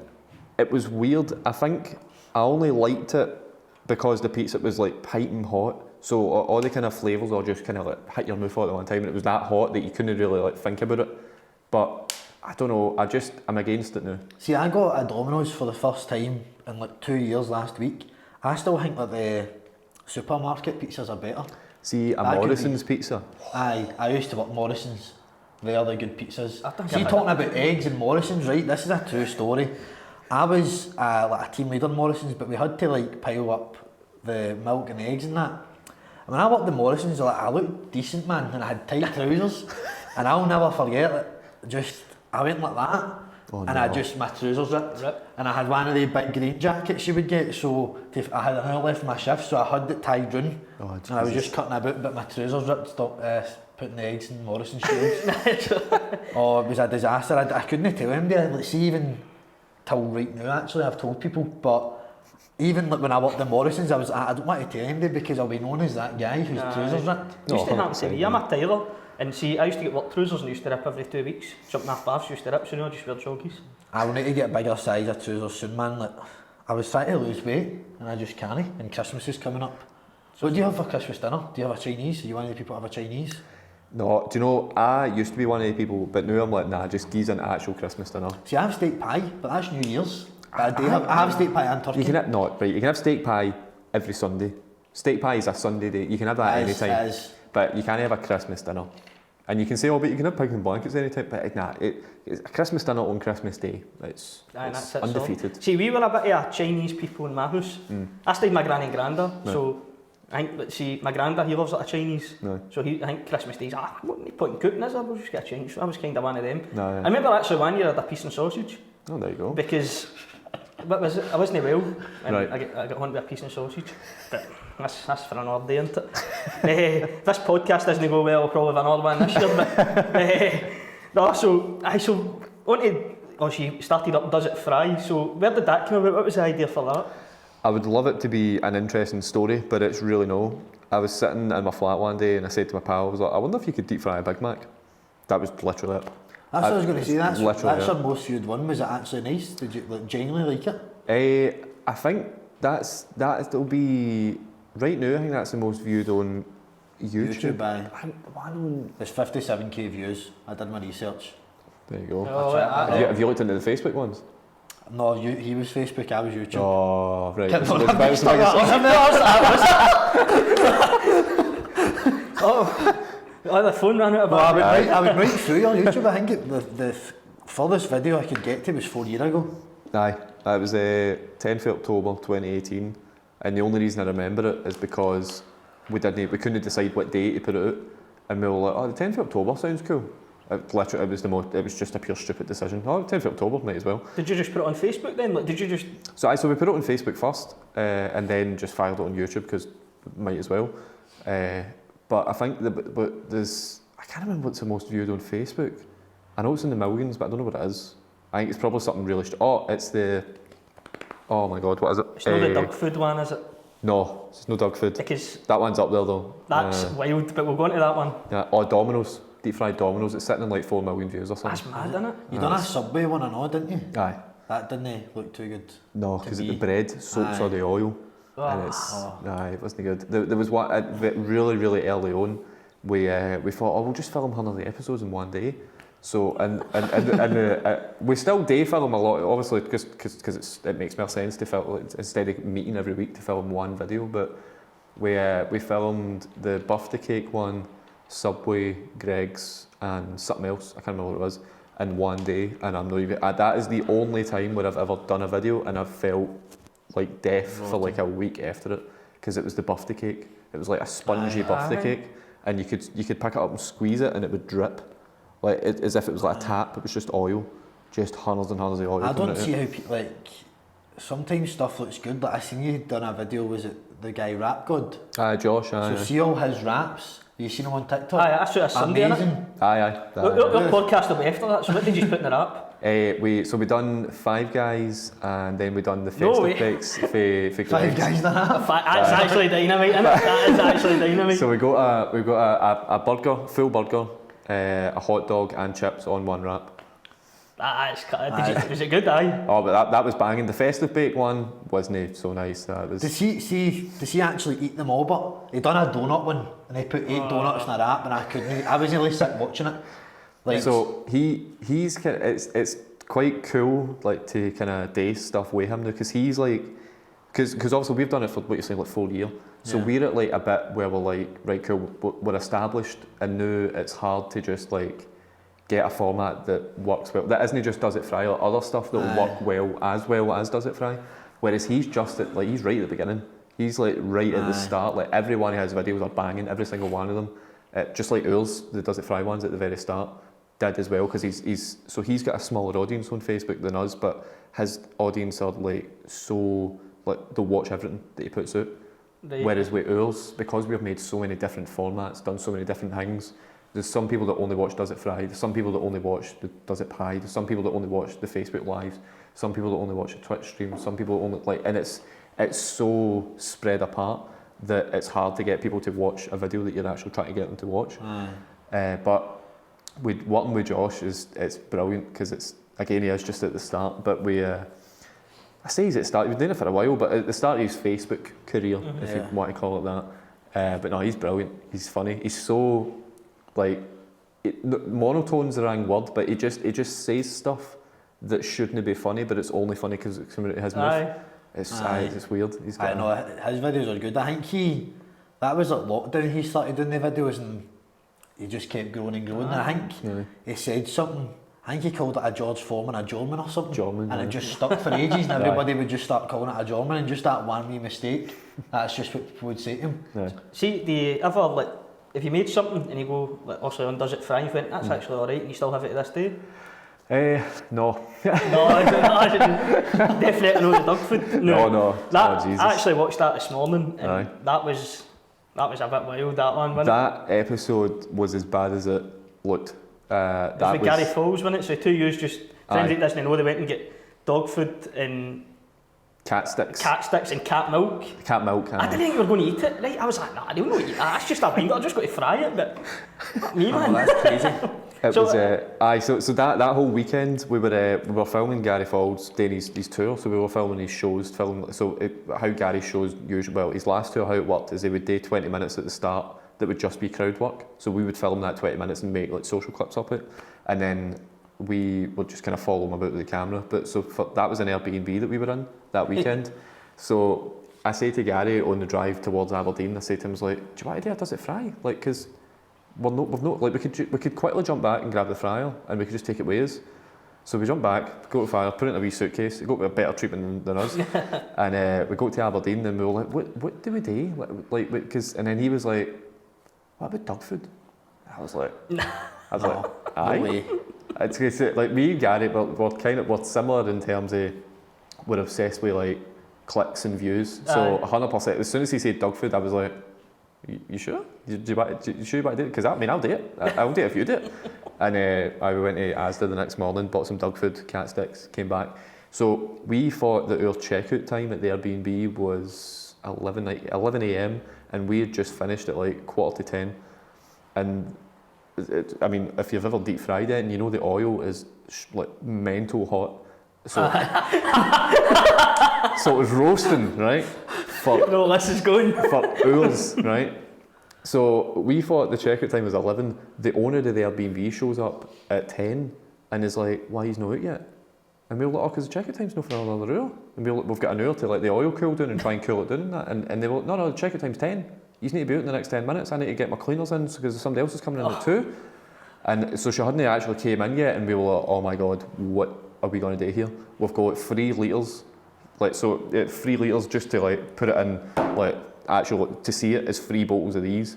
Speaker 3: it was weird. I think I only liked it because the pizza was like piping hot. So all the kind of flavours all just kind of like hit your mouth all at one time, and it was that hot that you couldn't really like think about it. But I don't know, I'm against it now.
Speaker 2: See, I got a Domino's for the first time in like 2 years last week. I still think that the supermarket pizzas are better.
Speaker 3: See, Morrison's pizza.
Speaker 2: Aye, I used to work Morrison's. They are the good pizzas. See,
Speaker 4: I've
Speaker 2: talking about eggs and Morrison's, right? This is a true story. I was like a team leader in Morrison's, but we had to like pile up the milk and eggs and that. And when I worked in Morrison's, I looked decent, man, and I had tight trousers. And I'll never forget it. I went like that, and my trousers ripped. And I had one of the big green jackets you would get, so I had an hour left my shift, so I had it tied round. And I was just cutting about, but my trousers ripped, putting the eggs in Morrison's shields. It was a disaster. I couldn't tell him there, like, see, even till right now, actually, I've told people, but even like when I worked in Morrison's, I don't want to tell him there because I'll be known as that guy whose trousers ripped.
Speaker 4: It used to happen to me. I'm a tailor, and see, I used to get work trousers and used to rip every 2 weeks. Jumping off baths used to rip, so now I just wear joggies. I
Speaker 2: will need to get a bigger size of trousers soon, man. Like, I was trying to lose weight, and I just can't, and Christmas is coming up. So what do you have for Christmas dinner? Do you have a Chinese? Are you one of the people that have a Chinese?
Speaker 3: No, do you know, I used to be one of the people, but now I'm like, nah, just geese an actual Christmas dinner.
Speaker 2: See, I have steak pie, but that's New Year's. I have steak pie and turkey.
Speaker 3: You can have steak pie every Sunday. Steak pie is a Sunday day. You can have that any time. But you can't have a Christmas dinner. And you can say, but you can have pigs and blankets any time. But nah, it's a Christmas dinner on Christmas Day. It's undefeated.
Speaker 4: So. See, we were a bit of Chinese people in my house. I stayed with my granny and granda, so I think, my granda, he loves a Chinese. No. So I think Christmas Day's, what the point in cooking is, we'll just get a Chinese. So I was kind of one of them. No, yeah. I remember actually one year I had a piece and sausage.
Speaker 3: Oh, there you go.
Speaker 4: Because, what was it? I wasn't well, and I got home with a piece and sausage. But that's for another day, isn't it? This podcast doesn't go well, I'll probably have another one this year. But she started up Does It Fry. So where did that come about? What was the idea for that?
Speaker 3: I would love it to be an interesting story, but it's really no. I was sitting in my flat one day and I said to my pal, I was like, I wonder if you could deep fry a Big Mac. That was literally it.
Speaker 2: That's what I was going to say, that's your most viewed one. Was it actually nice? Did you genuinely like it?
Speaker 3: I think that'll be, right now I think that's the most viewed on YouTube.
Speaker 2: There's 57k views. I did my research.
Speaker 3: There you go. Have you looked into the Facebook ones?
Speaker 2: No, he was Facebook, I was YouTube.
Speaker 3: Oh, right.
Speaker 4: The phone ran out of
Speaker 2: battery. I went right through your YouTube. I think the furthest video I could get to was 4 years ago.
Speaker 3: Aye, it was 10th of October 2018, and the only reason I remember it is because we couldn't decide what day to put it out, and we were like, the 10th of October sounds cool. It was just a pure stupid decision. 10th of October, might as well.
Speaker 4: Did you just put it on Facebook then? Like, did you just?
Speaker 3: So we put it on Facebook first, and then just fired it on YouTube because might as well. But I think I can't remember what's the most viewed on Facebook. I know it's in the millions, but I don't know what it is. I think it's probably something really. It's the. Oh my God, what is it?
Speaker 4: It's not the dog food one, is it?
Speaker 3: No, it's no dog food.
Speaker 4: Because
Speaker 3: that one's up there though.
Speaker 4: That's wild, but we'll go into that one.
Speaker 3: Yeah, Domino's. Deep fried Domino's, it's sitting in like 4 million views or something.
Speaker 4: That's mad, isn't it?
Speaker 2: You done a Subway one, I know, didn't you?
Speaker 3: Aye.
Speaker 2: That didn't look too good.
Speaker 3: No, because the bread soaks all the oil. and it wasn't good. There was one really early on. We thought, we'll just film 100 episodes in one day. So and we still day film a lot, obviously, because it makes more sense to film instead of meeting every week to film one video. But we filmed the birthday cake one, Subway, Greg's, and something else. I can't remember what it was. In one day, and I'm not even. That is the only time where I've ever done a video and I've felt like death for like a week after it, because it was the birthday cake. It was like a spongy birthday cake, and you could pick it up and squeeze it, and it would drip, like as if it was like a tap. It was just oil, just hundreds and hundreds of oil.
Speaker 2: I don't see how like sometimes stuff looks good. Like I seen you done a video. Was it the guy Rap God?
Speaker 3: Josh.
Speaker 2: So see all his raps. You seen him on TikTok?
Speaker 4: Aye, I saw a Sunday.
Speaker 2: Amazing.
Speaker 3: Aye.
Speaker 4: Your podcast will be after that. So what did you put in the rap?
Speaker 3: We done Five Guys, and then we done the festive picks for
Speaker 2: Five Guys in a half.
Speaker 4: That's actually dynamite, isn't it? That is actually dynamite.
Speaker 3: So we got a burger, full burger, a hot dog and chips on one wrap.
Speaker 4: Was it good? Aye.
Speaker 3: Oh, but that was banging. The festive bake one wasn't so nice. That was.
Speaker 2: Does he actually eat them all? But he done a donut one, and he put 8 donuts in a wrap, and I couldn't. I was nearly sick watching it. Like,
Speaker 3: so he's kind of, it's quite cool like to kind of do stuff with him now, because he's like, because obviously we've done it for what you're saying like 4 years. So we're at like a bit where we're like, right, cool, we're established, and now it's hard to just like get a format that works well, that isn't just Does It Fry, or other stuff that will work well as Does It Fry. Whereas he's just at, like, he's right at the beginning. He's like right at the start. Like every one of his videos are banging, every single one of them. Just like ours, the Does It Fry ones at the very start did as well, because he's got a smaller audience on Facebook than us, but his audience are like so like they'll watch everything that he puts out. Whereas with ours, because we've made so many different formats, done so many different things. There's some people that only watch Does It Fry, there's some people that only watch the Does It Pie, there's some people that only watch the Facebook Lives, some people that only watch the Twitch streams, some people only like, and it's so spread apart that it's hard to get people to watch a video that you're actually trying to get them to watch. But working with Josh it's brilliant, because it's, again, he is just at the start, but I say he's at the start, he's been doing it for a while, but at the start of his Facebook career, if you want to call it that. But no, he's brilliant, he's funny, he's so like, monotone's the wrong word, but he just says stuff that shouldn't be funny, but it's only funny because it's coming out of his mouth. It's weird.
Speaker 2: I know, his videos are good. I think that was at lockdown he started doing the videos, and he just kept growing and growing. And I think he said something, I think he called it a George Foreman, a Jorman or something. And it just stuck for ages, and everybody would just start calling it a Jorman, and just that one wee mistake, that's just what people would say to him.
Speaker 4: See, do you ever, like, if you made something and you go, like, also on Does It Fry, you went, that's actually alright, and you still have it to this day?
Speaker 3: No.
Speaker 4: Definitely not the dog food.
Speaker 3: No.
Speaker 4: I actually watched that this morning, and that was a bit wild, that one, wasn't it?
Speaker 3: That episode was as bad as it looked.
Speaker 4: It was with Gary Foles, wasn't it? So 2 years just, friends that doesn't know, they went and get dog food and cat sticks and cat milk. I didn't think you were going to eat it, right? I was like, nah, I don't know what you eat. That's just a wind, I've just got to fry it, but not me, man.
Speaker 2: That's crazy.
Speaker 3: So that whole weekend we were filming Gary Foles doing his tour, so we were filming his shows, how Gary's shows usually, well, his last tour, how it worked is they would do 20 minutes at the start that would just be crowd work, so we would film that 20 minutes and make like social clips of it, and then we would just kind of follow him about with the camera. But that was an Airbnb that we were in that weekend. So I say to Gary on the drive towards Aberdeen, I say to him, like, do you want to do a Does It Fry? Like, because we've not, like, we could quickly jump back and grab the fryer, and we could just take it with us. So we jump back, go to the fryer, put it in a wee suitcase, got a better treatment than us, and we go to Aberdeen, and we were like, what do we do? And then he was like, what about dog food? I was like, aye.
Speaker 2: No way.
Speaker 3: It's like me and Gary, we're similar in terms of we're obsessed with like clicks and views. So 100%. As soon as he said dog food, I was like, "You sure? You sure you want to do it? Because I'll do it. I'll do it if you do it." And I went to Asda the next morning, bought some dog food, cat sticks, came back. So we thought that our checkout time at the Airbnb was 11 a.m. and we had just finished at like 9:45. And I mean, if you've ever deep fried it, and you know the oil is like mental hot, so so it was roasting, right?
Speaker 4: No, this is going.
Speaker 3: For hours, right? So we thought the checkout time was 11. The owner of the Airbnb shows up at 10 and is like, why he's not out yet? And we were like, oh, because the checkout time's not for another hour. And we were like, we've got an hour to let the oil cool down and try and cool it down and that. And they were like, no, the checkout time's 10. You need to be out in the next 10 minutes. I need to get my cleaners in because somebody else is coming in at 2. And so she hadn't actually came in yet and we were like, oh my God, what are we going to do here? We've got 3 litres. Like, so 3 litres just to like put it in, like actually to see it is 3 bottles of these.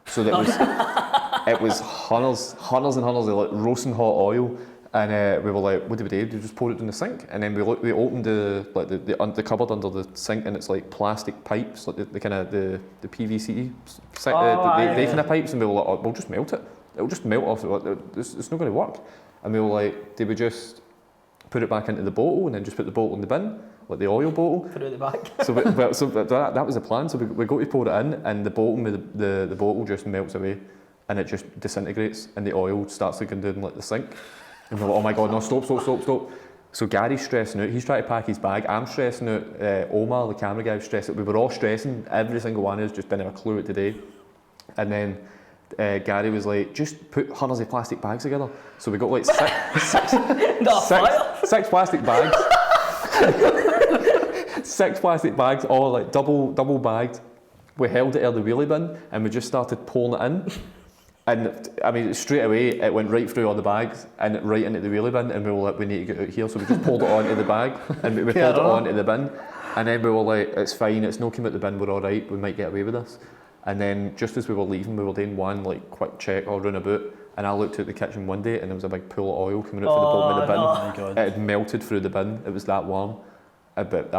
Speaker 3: So that it was hundreds and hundreds of like roasting hot oil. And we were like, what do we do? Do we just pour it in the sink? And then we opened the cupboard under the sink, and it's like plastic pipes, like the kind of the PVC, they kind of pipes. And we were like, oh, we'll just melt it. It'll just melt off. It's not going to work. And we were like, did we just put it back into the bottle and then just put the bottle in the bin, like the oil bottle?
Speaker 4: Put it at the back.
Speaker 3: So that was the plan. So we go to pour it in, and the bottom of the bottle just melts away, and it just disintegrates, and the oil starts to go down like the sink. And we're like, oh my God, no, stop. So Gary's stressing out, he's trying to pack his bag, I'm stressing out, Omar, the camera guy, was stressing out. We were all stressing, every single one of us just didn't have a clue what to do. And then Gary was like, just put hundreds of plastic bags together. So we got like six plastic bags. 6 plastic bags, all like double bagged. We held it in the wheelie bin and we just started pouring it in. And I mean, straight away, it went right through all the bags and right into the wheelie bin, and we were like, we need to get out here. So we just pulled it onto the bag, and we pulled it onto the bin. And then we were like, it's fine, it's not come out the bin, we're all right, we might get away with this. And then just as we were leaving, we were doing one like quick check all round about, and I looked out the kitchen one day, and there was a big pool of oil coming out from the bottom of the bin.
Speaker 2: Oh my God.
Speaker 3: It had melted through the bin, it was that warm. But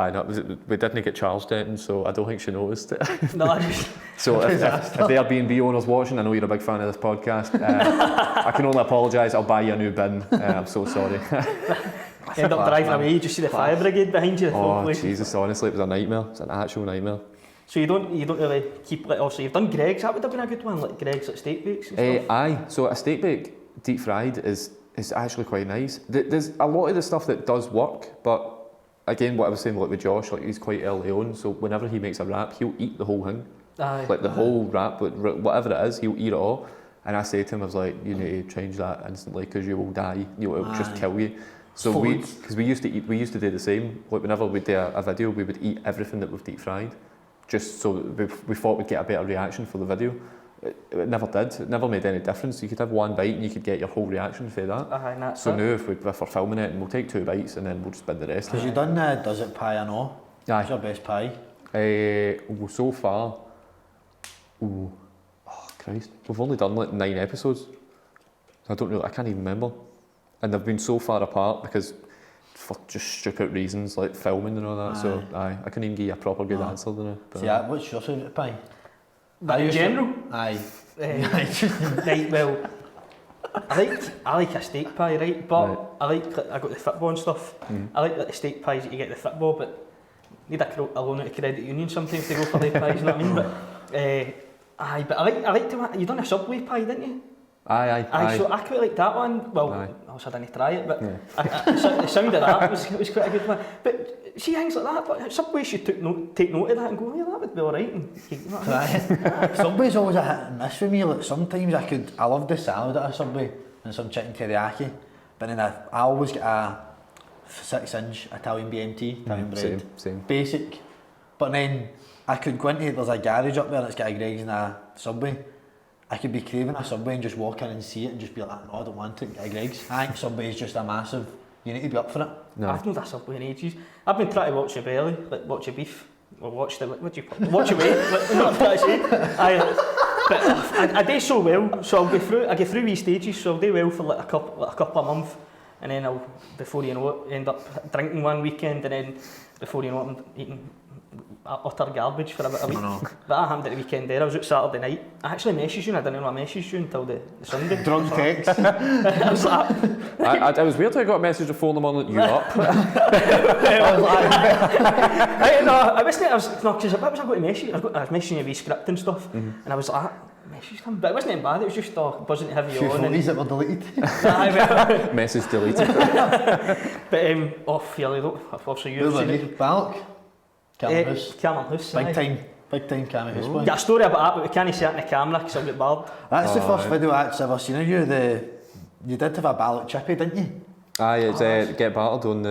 Speaker 3: we didn't get charged anything, so I don't think she noticed it.
Speaker 4: No,
Speaker 3: So if the Airbnb owner's watching, I know you're a big fan of this podcast. I can only apologise. I'll buy you a new bin. I'm so sorry.
Speaker 4: End up driving away. You just see the fire brigade behind you.
Speaker 3: Oh Jesus! Honestly, it was a nightmare. It's an actual nightmare.
Speaker 4: So you don't really keep like. Also, you've done Greg's. That would have been a good one, like Greg's like steak bakes and stuff.
Speaker 3: Aye. So a steak bake deep fried is actually quite nice. There's a lot of the stuff that does work, but again, what I was saying like with Josh, like he's quite early on, so whenever he makes a wrap, he'll eat the whole thing.
Speaker 4: Aye.
Speaker 3: Like the whole wrap, whatever it is, he'll eat it all. And I say to him, I was like, you need to change that instantly because you will die. It'll just kill you. So because we used to do the same. Like whenever we do a video, we would eat everything that we've deep fried, just so we thought we'd get a better reaction for the video. It never did. It never made any difference. You could have one bite and you could get your whole reaction for that. So now if we're filming it, and we'll take 2 bites and then we'll just bin the rest.
Speaker 2: Have you done Does It Pie or No?
Speaker 3: Aye.
Speaker 2: What's your best pie?
Speaker 3: So far, oh Christ, we've only done like 9 episodes. I can't even remember. And they've been so far apart because for just stupid reasons like filming and all that. So I couldn't even give you a proper good answer to it.
Speaker 2: See, what's your favourite pie?
Speaker 4: In general?
Speaker 2: Aye.
Speaker 4: Right, well, I like a steak pie, right? But I got the football and stuff. I like the steak pies that you get the football, but need a loan out of credit union sometimes to go for the pies, you know what I mean? But but I like to. You done a Subway pie, didn't you?
Speaker 3: Aye.
Speaker 4: So I quite like that one. Well, I didn't try it, but the sound of that was quite a good one. But see things like that, but Subway should take note of that and go, yeah, that would be alright.
Speaker 2: Subway's always a hit and miss for me. Like sometimes I love the salad at a Subway and some chicken teriyaki, but then I always get a 6-inch Italian BMT, Italian bread,
Speaker 3: same.
Speaker 2: Basic. But then I could go into, there's a garage up there that's got a Greggs and a Subway. I could be craving a Subway and just walk in and see it and just be like, no, I don't want it, get a Greggs. I think Subway is just a massive, you need to be up for it.
Speaker 3: No.
Speaker 4: I've not had Subway in ages. I've been trying to watch your belly, like watch your beef, or watch your weight, not trying to say. But I do so well, so I go through wee stages, so I'll do well for like a couple of months, and then before you know it, end up drinking one weekend, and then before you know it, I'm eating utter garbage for about a week. But that happened at the weekend there. I was out Saturday night. I actually messaged you and I didn't know I messaged you until the Sunday.
Speaker 2: Drunk text.
Speaker 4: I was like...
Speaker 3: I was weird till I got a message at 4 in the morning, you up?
Speaker 4: Because what was I going to message? I was messaging a wee script and stuff, and I was like, message him, but it wasn't bad, it was just buzzing to have you on.
Speaker 2: Photos that were deleted.
Speaker 3: Message deleted.
Speaker 4: But, fairly though, obviously you've seen it.
Speaker 2: Balk? Cameron House.
Speaker 4: Cameron House,
Speaker 2: Big time Cameron House boy.
Speaker 4: Got a story about that, but we can't say it in the camera because I'll get barred.
Speaker 2: That's the first video I actually ever seen of you. You did have a ball at Chippy, didn't you?
Speaker 3: Aye, it's get battered on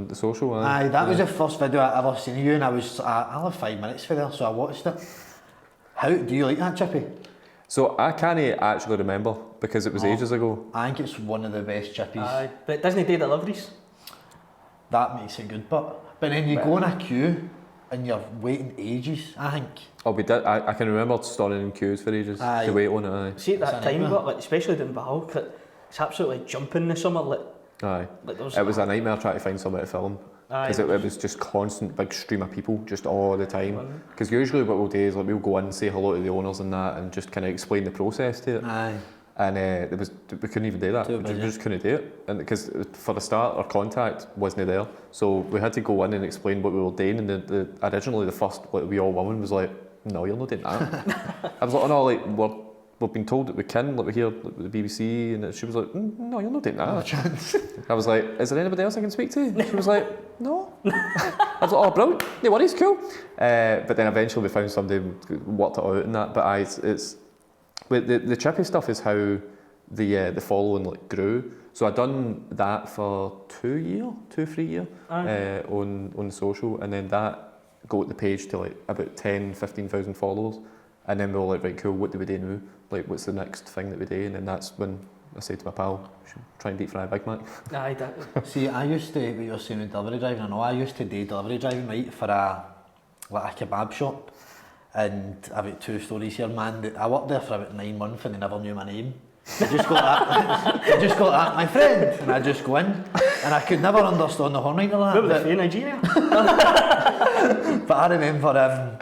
Speaker 3: the social.
Speaker 2: Aye, that was the first video I ever seen of you, and I had 5 minutes for there, so I watched it. How do you like that, Chippy?
Speaker 3: So I can't actually remember because it was ages ago.
Speaker 2: I think it's one of the best Chippies.
Speaker 4: Aye, but it doesn't do deliveries.
Speaker 2: That makes it good, but then you go in a queue and you're waiting ages, I think.
Speaker 3: Oh, we did. I can remember standing in queues for ages to wait on it. Aye.
Speaker 4: See at that time, but like, especially down Bahal, it's absolutely like jumping in the summer.
Speaker 3: Aye. It was a nightmare trying to find somewhere to film. Because it was just constant big stream of people just all the time. Because usually what we'll do is like we'll go in, say hello to the owners and that, and just kind of explain the process to it.
Speaker 2: Aye.
Speaker 3: And we couldn't even do that. We just couldn't do it. And because for the start our contact wasn't there, so we had to go in and explain what we were doing. And originally the first We All Woman was like, no, you're not doing that. I was like, oh no, like we've been told that we can, like we hear the BBC, and she was like, no, you're not doing that.
Speaker 2: No chance.
Speaker 3: I was like, is there anybody else I can speak to? She was like, no. I was like, oh, brilliant, no worries, cool. But then eventually we found somebody who worked it out and that. But the Chippy stuff is how the following like grew. So I'd done that for 3 years on the social, and then that got the page to like about 10,000-15,000 followers. And then we were like, right, cool, what do we do now? Like, what's the next thing that we do? And then that's when I said to my pal, should try and deep fry a Big Mac.
Speaker 4: Aye, that.
Speaker 2: See, I used to, what you were saying with delivery driving, I used to do delivery driving, right, for a kebab shop. And I've got 2 stories here, man. I worked there for about 9 months and they never knew my name. They just got that, my friend. And I just go in, and I could never understand the horn right or that.
Speaker 4: Where were they, Nigeria?
Speaker 2: But I remember,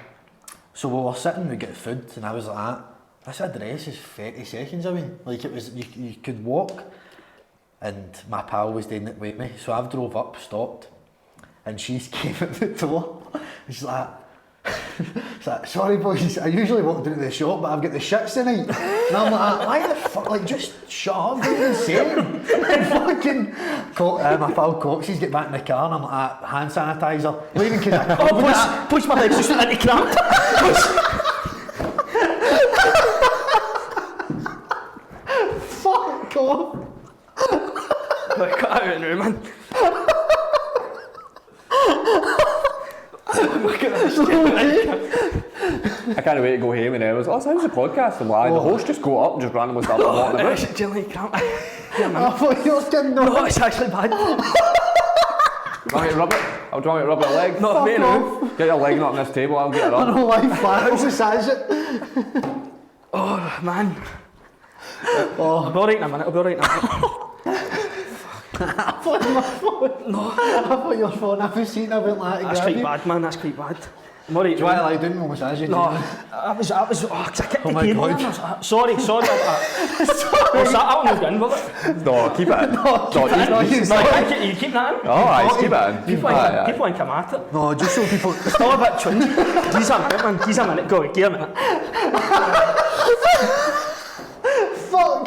Speaker 2: so we were sitting, we get food, and I was like, this address is 30 seconds away. Like it was, you could walk, and my pal was doing it with me. So I drove up, stopped, and she came at the door. And she's like, sorry boys, I usually walk into the shop, but I've got the shits tonight. And I'm like, why the fuck, like just shut up, don't even say it. And fucking, my pal Coxie's get back in the car, and I'm like, hand sanitizer. Leaving because I can't.
Speaker 4: Push my legs just anti-cramp.
Speaker 2: Fuck off.
Speaker 4: Cut out of the man.
Speaker 3: I can't wait to go home and I was like, oh, so how's the podcast? I'm like, the host just go up and just randomly start walking about.
Speaker 4: Do you like cramp? Yeah, man.
Speaker 2: I thought you were kidding.
Speaker 4: No, it's actually bad.
Speaker 3: Do you want me to rub it? I'll try to rub your leg.
Speaker 4: Not me now.
Speaker 3: Get your leg not on this table, I'll get it
Speaker 2: I
Speaker 3: up.
Speaker 2: don't know why flannels is it.
Speaker 4: Oh, man. I'll be alright in a minute, I'll be alright in a minute.
Speaker 2: I thought you were phone.
Speaker 4: No.
Speaker 2: I thought you were phone. I've seen I went like
Speaker 4: That's quite bad, man, that's quite bad. I'm alright.
Speaker 2: Do you want to lie down and massage you?
Speaker 4: No, I was, cause I kicked the
Speaker 2: my
Speaker 4: table.
Speaker 2: God.
Speaker 4: I was like, sorry.
Speaker 2: Sorry.
Speaker 4: What's that? I won't go in with it.
Speaker 3: No, keep it in.
Speaker 4: No, you keep that in.
Speaker 3: Oh, aye, keep it in.
Speaker 4: People ain't come at it.
Speaker 2: No, just so people.
Speaker 4: Stop a bit chunky. He's a minute, man. He's a minute. Go, give a minute.
Speaker 2: Fuck!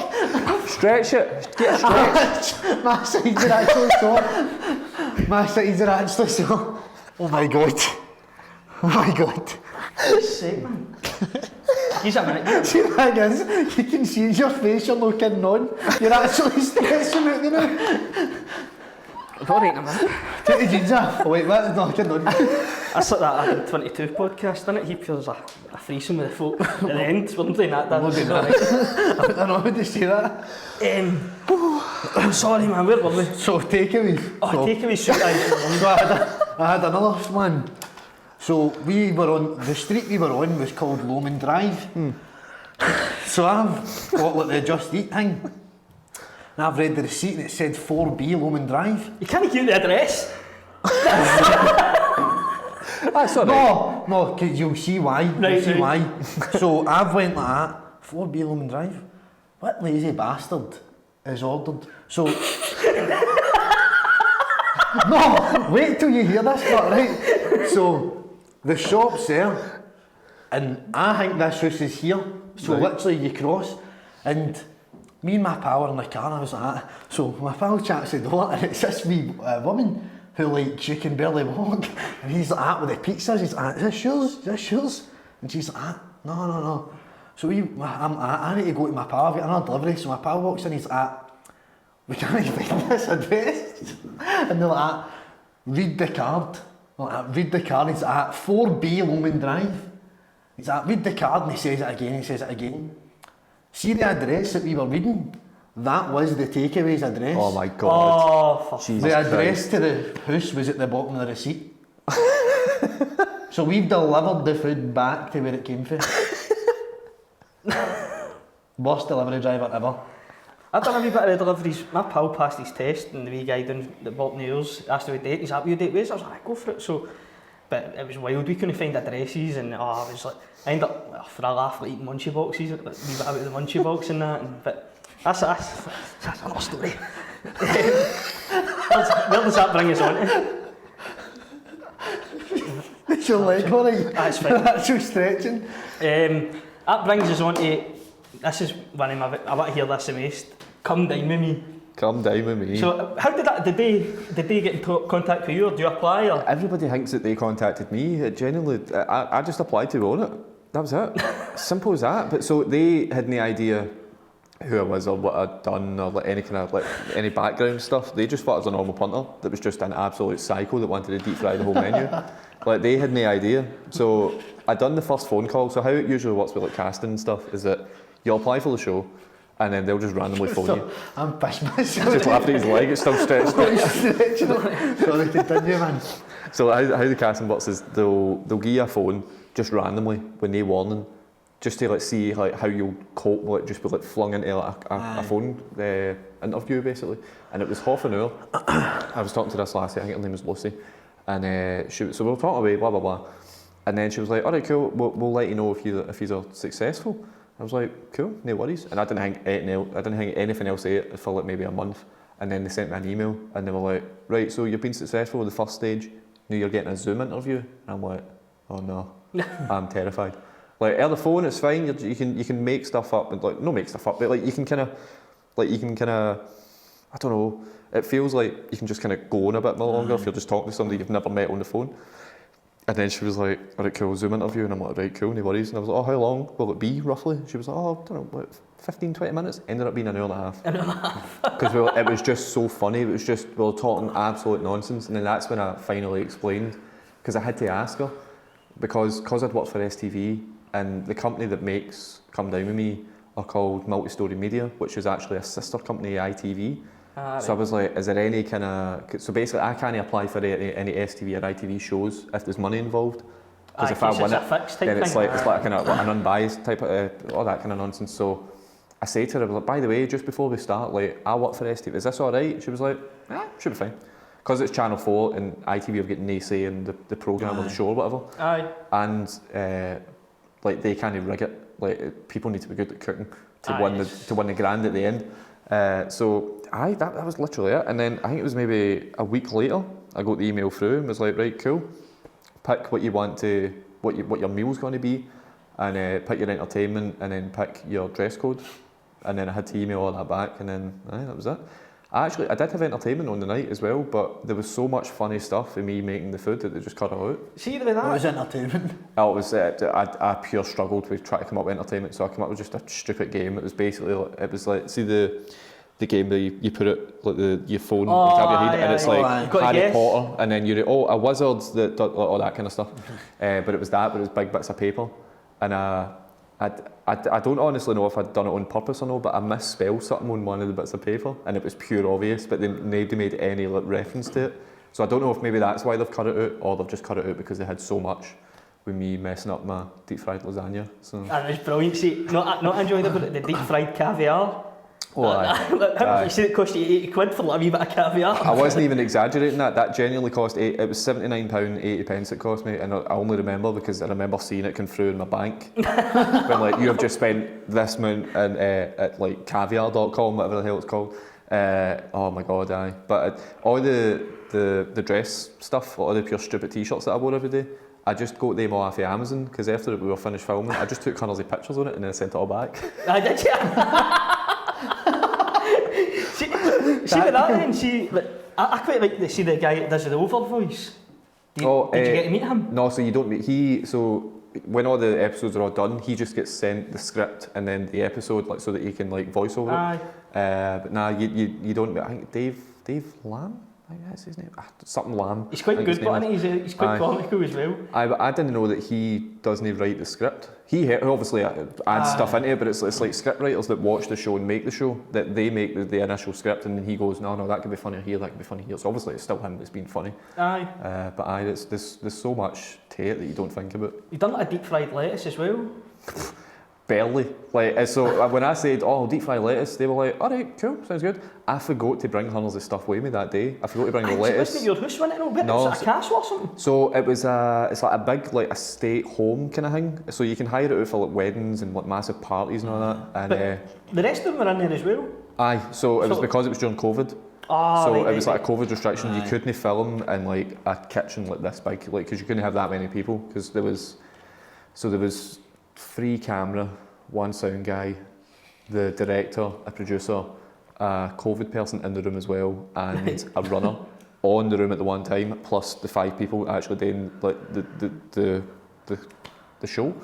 Speaker 3: Stretch it. Get a stretch.
Speaker 2: My sides are actually sore. My sides are actually sore. Oh my god. Oh my god.
Speaker 4: God's sake, man. He's a minute.
Speaker 2: See, the thing is, you can see in your face you're not kidding on. You're actually stressing out, you know.
Speaker 4: All right in a minute.
Speaker 2: Take the jeans off. Oh wait, what? No, kidding on.
Speaker 4: That's like that 22 podcast, isn't it? He feels a threesome with the folk at the end. We're not doing that, Dan.
Speaker 2: I don't know how to say that.
Speaker 4: I'm sorry, man. Where were we?
Speaker 2: So, takeaways.
Speaker 4: Oh, takeaways. Shoot,
Speaker 2: So I had another one. So we were on, the street we were on was called Lomond Drive. So I've got like the Just Eat thing. And I've read the receipt and it said 4B Lomond Drive.
Speaker 4: You can't give the address.
Speaker 3: That's all right.
Speaker 2: No, because you'll see why.
Speaker 4: Right,
Speaker 2: you'll see why. So I've went like that, 4B Lomond Drive. What lazy bastard is ordered? So... No, wait till you hear this part, right? So, the shop's there, and I think this house is here. So literally you cross, and me and my pal are in the car, and I was like that. So my pal chats the door, and it's this wee woman who like she can barely walk, and he's like that with the pizzas. He's like, is this yours? Is this yours? And she's like, no. So I need to go to my pal. I've got another delivery. So my pal walks in. He's like, we can't find this address. And they're like, read the card. Read the card. He's like, 4B Longman Drive. He's like, read the card, and he says it again. See the address that we were reading? That was the takeaway's address.
Speaker 3: Oh my God.
Speaker 4: Oh, fuck.
Speaker 2: The address to the house was at the bottom of the receipt. So we've delivered the food back to where it came from. Worst delivery driver ever.
Speaker 4: I've done a wee bit of deliveries. My pal passed his test and the wee guy down the bottom of yours asked him a date. He's like, "What date was?" I was like, "Go for it." So, but it was wild. We couldn't find addresses, and I was like, I ended up for a laugh like eating munchie boxes, like, leave it out of the munchie box and that. And, but that's another story. Where does that bring us on to?
Speaker 2: It's your leg, Connie.
Speaker 4: That's fine.
Speaker 2: That's your stretching.
Speaker 4: That brings us on to, this is one of my, I want to hear this the most. Come Dine With Me.
Speaker 3: Come Dine With Me.
Speaker 4: So how did that, did they get in contact with you, or do you apply? Or?
Speaker 3: Everybody thinks that they contacted me. It genuinely, I just applied to go on it. That was it. Simple as that. But so they had no idea who I was or what I'd done or like any kind of like any background stuff. They just thought I was a normal punter that was just an absolute psycho that wanted to deep fry the whole menu. Like they had no idea. So I'd done the first phone call. So how it usually works with like casting and stuff is that you'll apply for the show and then they'll just randomly phone you.
Speaker 2: I'm pissed myself.
Speaker 3: Just laughing at his leg, it's still stretched.
Speaker 2: Sorry, continue, man.
Speaker 3: So how the casting works is they'll give you a phone just randomly with no warning, just to like see like how you'll cope with it, just be like flung into like a phone interview basically. And it was half an hour. I was talking to this lassie, I think her name was Lucy, and so we were talking away, blah blah blah. And then she was like, "All right, cool. We'll let you know if you're successful." I was like, "Cool, no worries." And I didn't hang anything else to it for like maybe a month. And then they sent me an email, and they were like, "Right, so you've been successful with the first stage. Now you're getting a Zoom interview." And I'm like, "Oh no, I'm terrified." Like, on the phone, it's fine. You can make stuff up, and like not make stuff up, but like you can kind of, I don't know. It feels like you can just kind of go on a bit more longer if you're just talking to somebody you've never met on the phone. And then she was like, "All right, cool, Zoom interview." And I'm like, "Right, cool, no worries." And I was like, "Oh, how long will it be, roughly?" She was like, "Oh, I don't know, what, 15, 20 minutes?" Ended up being an hour and a half.
Speaker 4: An hour and a half.
Speaker 3: Because it was just so funny. It was just, we were talking absolute nonsense. And then that's when I finally explained, because I had to ask her, because I'd worked for STV, and the company that makes Come Down With Me are called Multi-Story Media, which is actually a sister company of ITV.
Speaker 4: Right.
Speaker 3: So I was like, is there any kind of... So basically, I can't apply for any STV or ITV shows if there's money involved. Because if I win it, then it's like kind of like an unbiased type of... all that kind of nonsense. So I say to her, I was like, "By the way, just before we start, like, I work for STV. Is this all right?" She was like, "Yeah, should be fine." Because it's Channel 4 and ITV have got no say in the programme or the show or whatever.
Speaker 4: Aye.
Speaker 3: And like they can't rig it. Like people need to be good at cooking to win the grand at the end. So that was literally it. And then I think it was maybe a week later, I got the email through and was like, "Right, cool. Pick what you want to, what your meal's going to be, and pick your entertainment, and then pick your dress code." And then I had to email all that back, and then that was it. I did have entertainment on the night as well, but there was so much funny stuff in me making the food that they just cut it out.
Speaker 4: See with that?
Speaker 2: What was entertainment?
Speaker 3: Oh, it was, I pure struggled with trying to come up with entertainment, so I came up with just a stupid game. It was basically, see the game that you put it, like your phone on top of your head, and it's like Harry Potter, and then you're, a wizard, that all that kind of stuff. But it was big bits of paper, and I don't honestly know if I'd done it on purpose or no, but I misspelled something on one of the bits of paper, and it was pure obvious, but nobody made any reference to it. So I don't know if maybe that's why they've cut it out, or they've just cut it out because they had so much with me messing up my deep fried lasagna. So.
Speaker 4: And it was brilliant. See, not enjoyed the deep fried caviar.
Speaker 3: Oh,
Speaker 4: aye. You said it cost you £80 for like a wee bit of caviar.
Speaker 3: I wasn't even exaggerating that. That genuinely cost it was £79.80 it cost me, and I only remember because I remember seeing it come through in my bank. When like, you have just spent this amount at like caviar.com, whatever the hell it's called. Oh my god, aye. But all the dress stuff, all the pure stupid t-shirts that I wore every day, I just got them all off of Amazon, because after we were finished filming, I just took hundreds of pictures on it and then sent it all back.
Speaker 4: Did you? See with that then, I quite like to see the guy that does the over voice. Did you get to meet him?
Speaker 3: No, so you don't meet. So when all the episodes are all done, he just gets sent the script and then the episode, like so that he can like voice over it. But nah, you don't. I think Dave Lamb. I think that's his name. Something Lamb.
Speaker 4: He's quite good, but he's quite comical as well.
Speaker 3: I didn't know that he doesn't write the script. He obviously adds stuff into it, but it's like script writers that watch the show and make the show, that they make the initial script, and then he goes, no, that could be funny here, that could be funny here. So obviously it's still him that's been funny. But there's so much to it that you don't think about.
Speaker 4: You've done like a deep fried lettuce as well.
Speaker 3: Barely. Like, so when I said, deep fried lettuce, they were like, alright, cool, sounds good. I forgot to bring hundreds of stuff with me that day. I forgot to bring the lettuce.
Speaker 4: Wasn't it your house, wasn't it? No, was it a castle or something?
Speaker 3: So it was it's like a big, like a stay-at-home kind of thing. So you can hire it out for like weddings and like massive parties and all that. And
Speaker 4: but the rest of them were in there as well?
Speaker 3: Aye, so it was because it was during COVID. So it was like a COVID restriction. You couldn't film in like a kitchen like this big, like, because you couldn't have that many people. Because there was 3 camera, 1 sound guy, the director, a producer, a COVID person in the room as well, and a runner on the room at the one time, plus the 5 people actually doing like the show.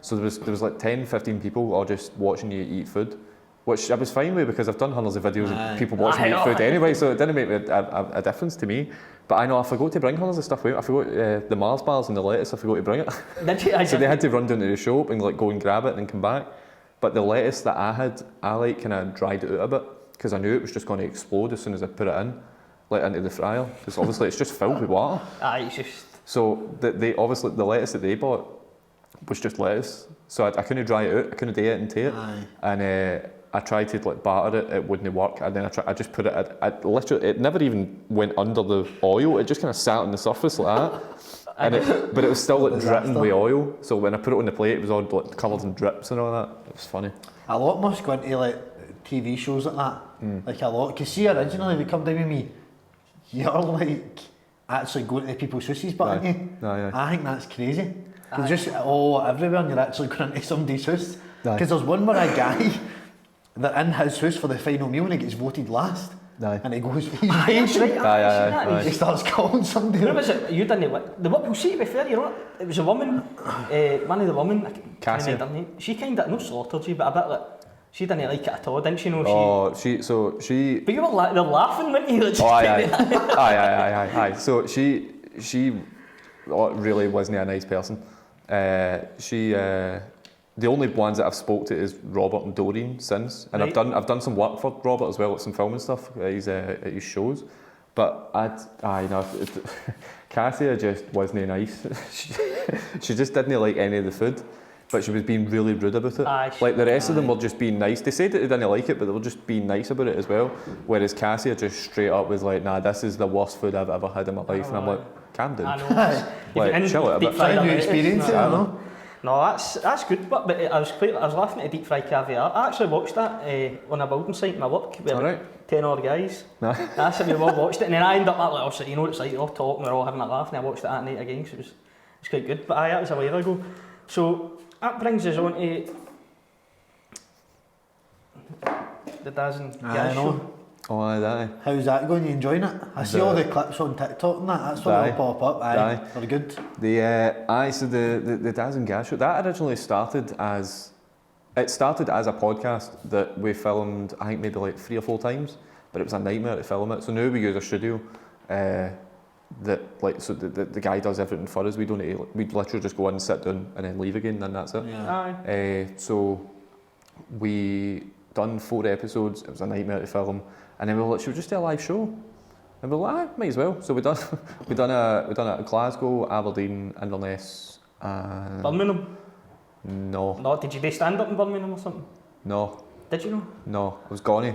Speaker 3: So there was like 10, 15 people all just watching you eat food, which I was fine with because I've done hundreds of videos of people watching me eat food anyway, so it didn't make a difference to me. But I know I forgot to bring hundreds of stuff with me. I forgot the Mars bars and the lettuce, I forgot to bring it. So they had to run down to the shop and like go and grab it and then come back. But the lettuce that I had, I like kind of dried it out a bit because I knew it was just going to explode as soon as I put it in, like into the fryer. Because obviously it's just filled with water.
Speaker 4: It's just...
Speaker 3: So they obviously the lettuce that they bought was just lettuce. So I couldn't dry it out. I couldn't do it and take it. And I tried to like batter it. It wouldn't work. And then I just put it. Literally, it never even went under the oil. It just kind of sat on the surface like that. But it was still like dripping with oil. So when I put it on the plate, it was all like covered in drips and all that. It was funny.
Speaker 2: A lot must go into like TV shows like that. Like a lot. Because see, originally we come down with me, you're like actually going to people's houses, but aren't you? I think that's crazy. Just everywhere, and you're actually going into somebody's house. Because there's one where a guy that in his house for the final meal and he gets voted last. And he goes, he starts calling somebody.
Speaker 4: Who was it? You done well, see, to be fair, you know, it was a woman, one of the women,
Speaker 3: Cassie.
Speaker 4: she kind of, not slaughtered you, but a bit like, she didn't like it at all, didn't she?
Speaker 3: No, she.
Speaker 4: But you were they're laughing, weren't you?
Speaker 3: Aye. So she really wasn't a nice person. The only ones that I've spoke to is Robert and Doreen since, and I've done some work for Robert as well, like some filming stuff at his shows. But Cassia just wasn't nice. she just didn't like any of the food, but she was being really rude about it. Like the rest of them were just being nice. They said that they didn't like it, but they were just being nice about it as well. Whereas Cassia just straight up was like, nah, this is the worst food I've ever had in my life. And I'm like, calm down. Like, chill it a bit.
Speaker 2: Trying to experience it, I know.
Speaker 4: No, that's good, but I was laughing at deep fried caviar. I actually watched that on a building site in my work with 10 other guys. I said we all watched it, and then I ended up like, you know what it's like, you're all talking, we're all having a laugh, and I watched it that night again, so it was quite good. But that was a while ago. So that brings us on to the Daz and Gaz show.
Speaker 2: How's that going? You enjoying it? I see all the clips on TikTok and that's what they all pop up. They're good.
Speaker 3: So the Daz and Gaz show, that originally started as a podcast that we filmed, I think maybe like 3 or 4 times, but it was a nightmare to film it. So now we use a studio that like, so the guy does everything for us. We literally just go in, sit down, and then leave again, and that's it. So we done 4 episodes. It was a nightmare to film. And then we were like, should we just do a live show? And we were like, might as well. So we done it at Glasgow, Aberdeen, Inverness, and
Speaker 4: Birmingham?
Speaker 3: No.
Speaker 4: Did you do stand up in Birmingham or something?
Speaker 3: No.
Speaker 4: Did you know?
Speaker 3: No, it was Gonnie.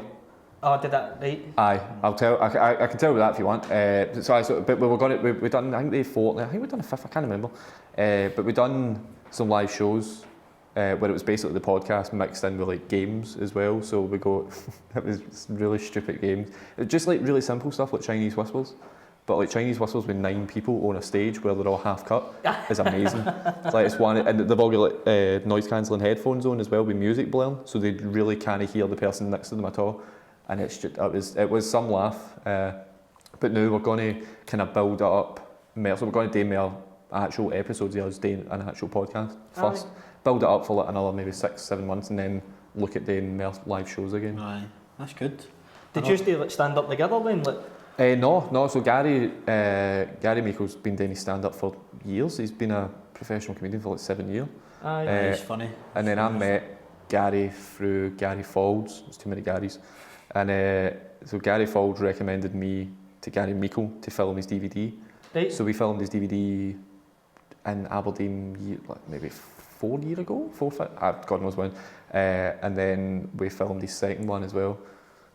Speaker 4: Oh, did that, right?
Speaker 3: Aye, I'll tell. I can tell you that if you want. But we were going to. We done. I think the 4th. I think we done a 5th. I can't remember. But we done some live shows where it was basically the podcast mixed in with like games as well. So we go. It was really stupid games. It was just like really simple stuff like Chinese whistles. But like Chinese whistles with 9 people on a stage where they're all half cut is amazing. Like it's one, and they've all got like noise cancelling headphones on as well with music blaring, so they really can't hear the person next to them at all. And it's just, it was some laugh. But now we're going to kind of build it up more. So we're going to do more actual episodes of us doing an actual podcast first. Build it up for like another maybe 6-7 months, and then look at doing more live shows again.
Speaker 2: Aye, that's good.
Speaker 4: Did you do like stand up together then? Like?
Speaker 3: No. So Gary Meikle's been doing his stand up for years. He's been a professional comedian for like 7 years.
Speaker 2: Aye, he's funny.
Speaker 3: And then I met Gary through Gary Faulds. There's too many Garys. And so Gary Faulds recommended me to Gary Meikle to film his DVD.
Speaker 4: Right.
Speaker 3: So we filmed his DVD in Aberdeen like maybe 4 years ago, 4 or 5, God knows when. And then we filmed his second one as well.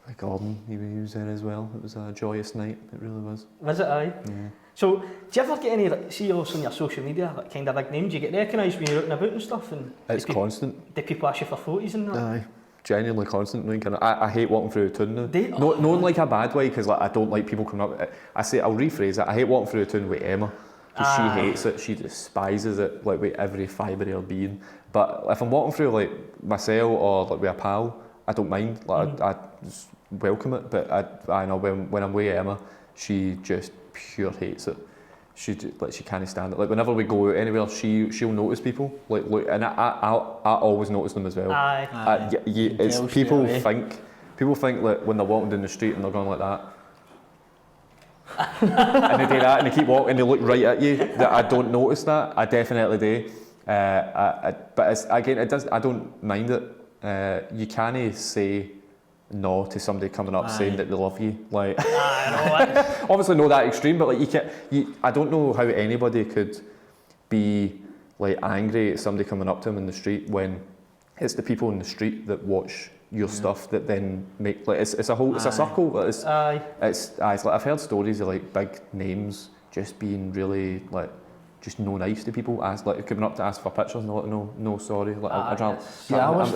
Speaker 3: Like Gordon, he was there as well. It was a joyous night, it really was.
Speaker 4: Was it, aye?
Speaker 3: Yeah.
Speaker 4: So, do you ever get any, like, see also on your social media, like kind of big names, do you get recognised when you're out and about and stuff? And
Speaker 3: it's constant.
Speaker 4: Do people ask you for photos and that?
Speaker 3: Aye. Genuinely constant. I hate walking through the town now. Not in like a bad way, because like, I don't like people coming up. I'll rephrase it. I hate walking through the town with Emma, because she hates it. She despises it, like with every fibre of her being. But if I'm walking through like myself or like with a pal, I don't mind. Like I just welcome it. But I know when I'm with Emma, she just pure hates it. She can't stand it. Like whenever we go out anywhere, she'll notice people. Like look, and I always notice them as well. It's people think like when they're walking down the street and they're going like that, and they do that and they keep walking and they look right at you. That I don't notice that. I definitely do. But I don't mind it. You can't say no to somebody coming up saying that they love you. Like, obviously not that extreme, but like I don't know how anybody could be like angry at somebody coming up to them in the street when it's the people in the street that watch your stuff that then make like it's a circle. It's like I've heard stories of like big names just being really like just no nice to people, like coming up to ask for pictures and they're like, no, sorry. Like, I'm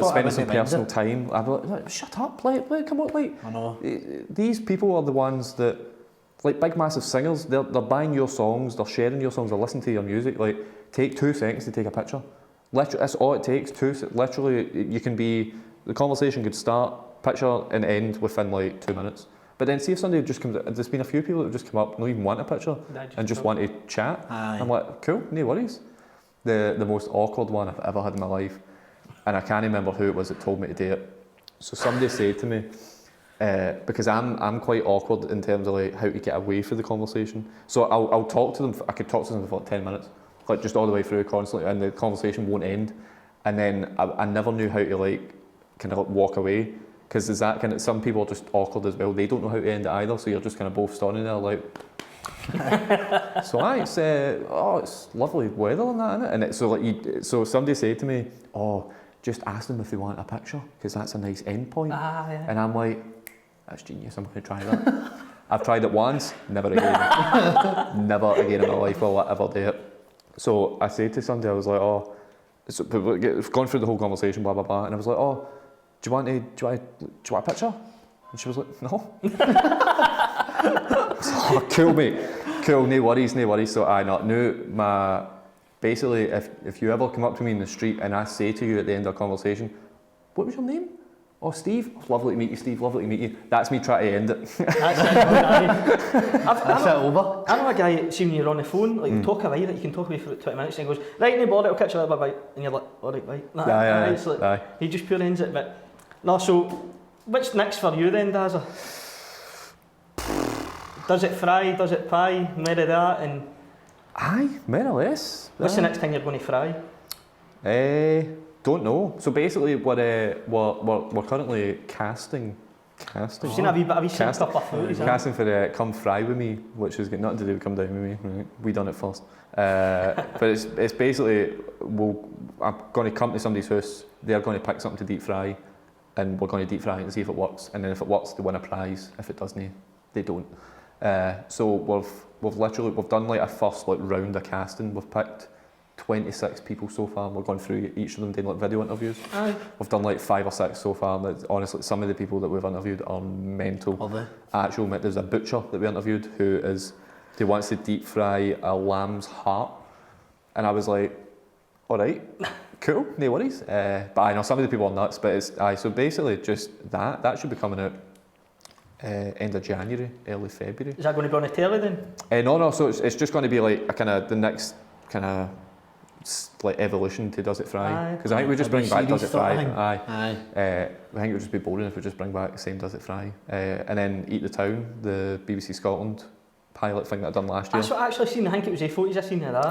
Speaker 3: spending some personal time. I'd be like, shut up, like, come on, like.
Speaker 2: I know.
Speaker 3: These people are the ones that, like big massive singers, they're buying your songs, they're sharing your songs, they're listening to your music. Like, take 2 seconds to take a picture. Literally, that's all it takes. Literally, you can be, the conversation could start, picture, and end within like 2 minutes. But then see if somebody just comes, there's been a few people that have just come up, not even want a picture, and just want to chat. I'm like, cool, no worries. The most awkward one I've ever had in my life, and I can't remember who it was that told me to do it. So somebody said to me, because I'm quite awkward in terms of like how to get away from the conversation. So I'll talk to them, I could talk to them for like 10 minutes, like just all the way through constantly, and the conversation won't end. And then I never knew how to like, kind of like walk away. Because there's that kind of, some people are just awkward as well. They don't know how to end it either, so you're just kind of both standing there like. So it's lovely weather and that, isn't it? And so somebody said to me, just ask them if they want a picture, because that's a nice end point. And I'm like, that's genius. I'm going to try that. I've tried it once, never again. Never again in my life will I ever do it. So I said to somebody, I was like, so we've gone through the whole conversation, blah blah blah, and I was like, do you want a picture? And she was like, no. So, cool, mate. Cool, no worries. So basically, if you ever come up to me in the street and I say to you at the end of a conversation, what was your name? Oh, Steve. Lovely to meet you, Steve. Lovely to meet you. That's me trying to end it.
Speaker 4: That's it over. I know a guy, see when you're on the phone, like talk away, that you can talk away for about 20 minutes, and he goes, right, no bother, I'll catch you later, bye. And you're like, alright, bye. It's like, he just pure ends it, but no, so what's next for you then, Dazza? Does it fry, does it pie, more of that, and...
Speaker 3: Aye, more or less.
Speaker 4: What's the next thing you're going to fry?
Speaker 3: Don't know. So basically, we're currently casting.
Speaker 4: I've seen a wee bit of set up a food.
Speaker 3: Casting for Come Fry With Me, which has got nothing to do with Come Down With Me. Right? We done it first. But it's basically, I'm going to come to somebody's house, they're going to pick something to deep fry, and we're going to deep fry it and see if it works. And then if it works, they win a prize. If it doesn't, they don't. So we've done like a first like round of casting. We've picked 26 people so far. We're going through each of them doing like video interviews.
Speaker 4: Aye.
Speaker 3: We've done like 5 or 6 so far. Honestly, some of the people that we've interviewed are mental. There's a butcher that we interviewed who wants to deep fry a lamb's heart, and I was like, all right, cool, no worries. But I know some of the people are nuts. But so basically just that should be coming out end of January, early February.
Speaker 4: Is that going to be on the telly then?
Speaker 3: No, so it's just going to be like a kind of the next kind of like evolution to Does It Fry? Because I think we just bring back Does It Fry. I think it would just be boring if we just bring back the same Does It Fry. And then Eat the Town, the BBC Scotland pilot thing that I done last year.
Speaker 4: That's what I actually seen. I think it was footage I seen of that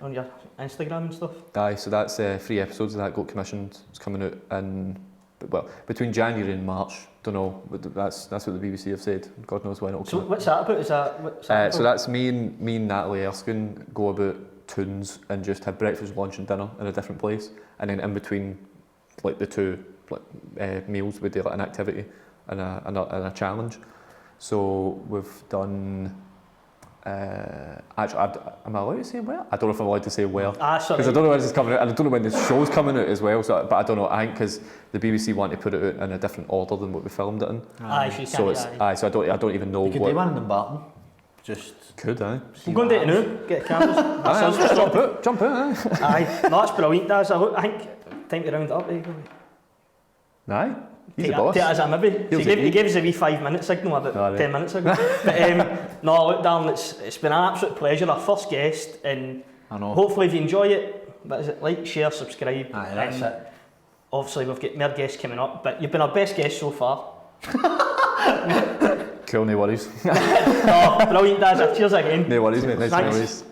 Speaker 4: on your Instagram and stuff.
Speaker 3: So that's 3 episodes of that got commissioned. It's coming out in between January and March. Don't know, but that's what the BBC have said. God knows when it'll come.
Speaker 4: So what's that about?
Speaker 3: So that's me and Natalie Erskine go about tunes and just have breakfast, lunch and dinner in a different place, and then in between like the two meals we do like an activity and a challenge. So we've done actually, am I allowed to say where? I don't know if I'm allowed to say where because I don't know when this is coming out and I don't know when the show's coming out as well, but I don't know. I think because the BBC want to put it out in a different order than what we filmed it in. So I don't even know.
Speaker 2: You could do one in Dumbarton. Just
Speaker 3: could I?
Speaker 4: We'll go and do it now. Get the cameras.
Speaker 3: Jump out.
Speaker 4: Aye, no, that's brilliant. That's I think time to round up.
Speaker 3: Aye, he's the boss.
Speaker 4: Take it as a maybe. He gave us a wee 5-minute signal about 10 minutes ago. But no, look, Darren, it's been an absolute pleasure. Our first guest, and hopefully if you enjoy it, what is it? Like, share, subscribe.
Speaker 2: Aye, that's it.
Speaker 4: Obviously we've got more guests coming up, but you've been our best guest so far.
Speaker 3: Cool, no worries.
Speaker 4: No, brilliant, Daz. Cheers again.
Speaker 3: No worries, mate. Nice to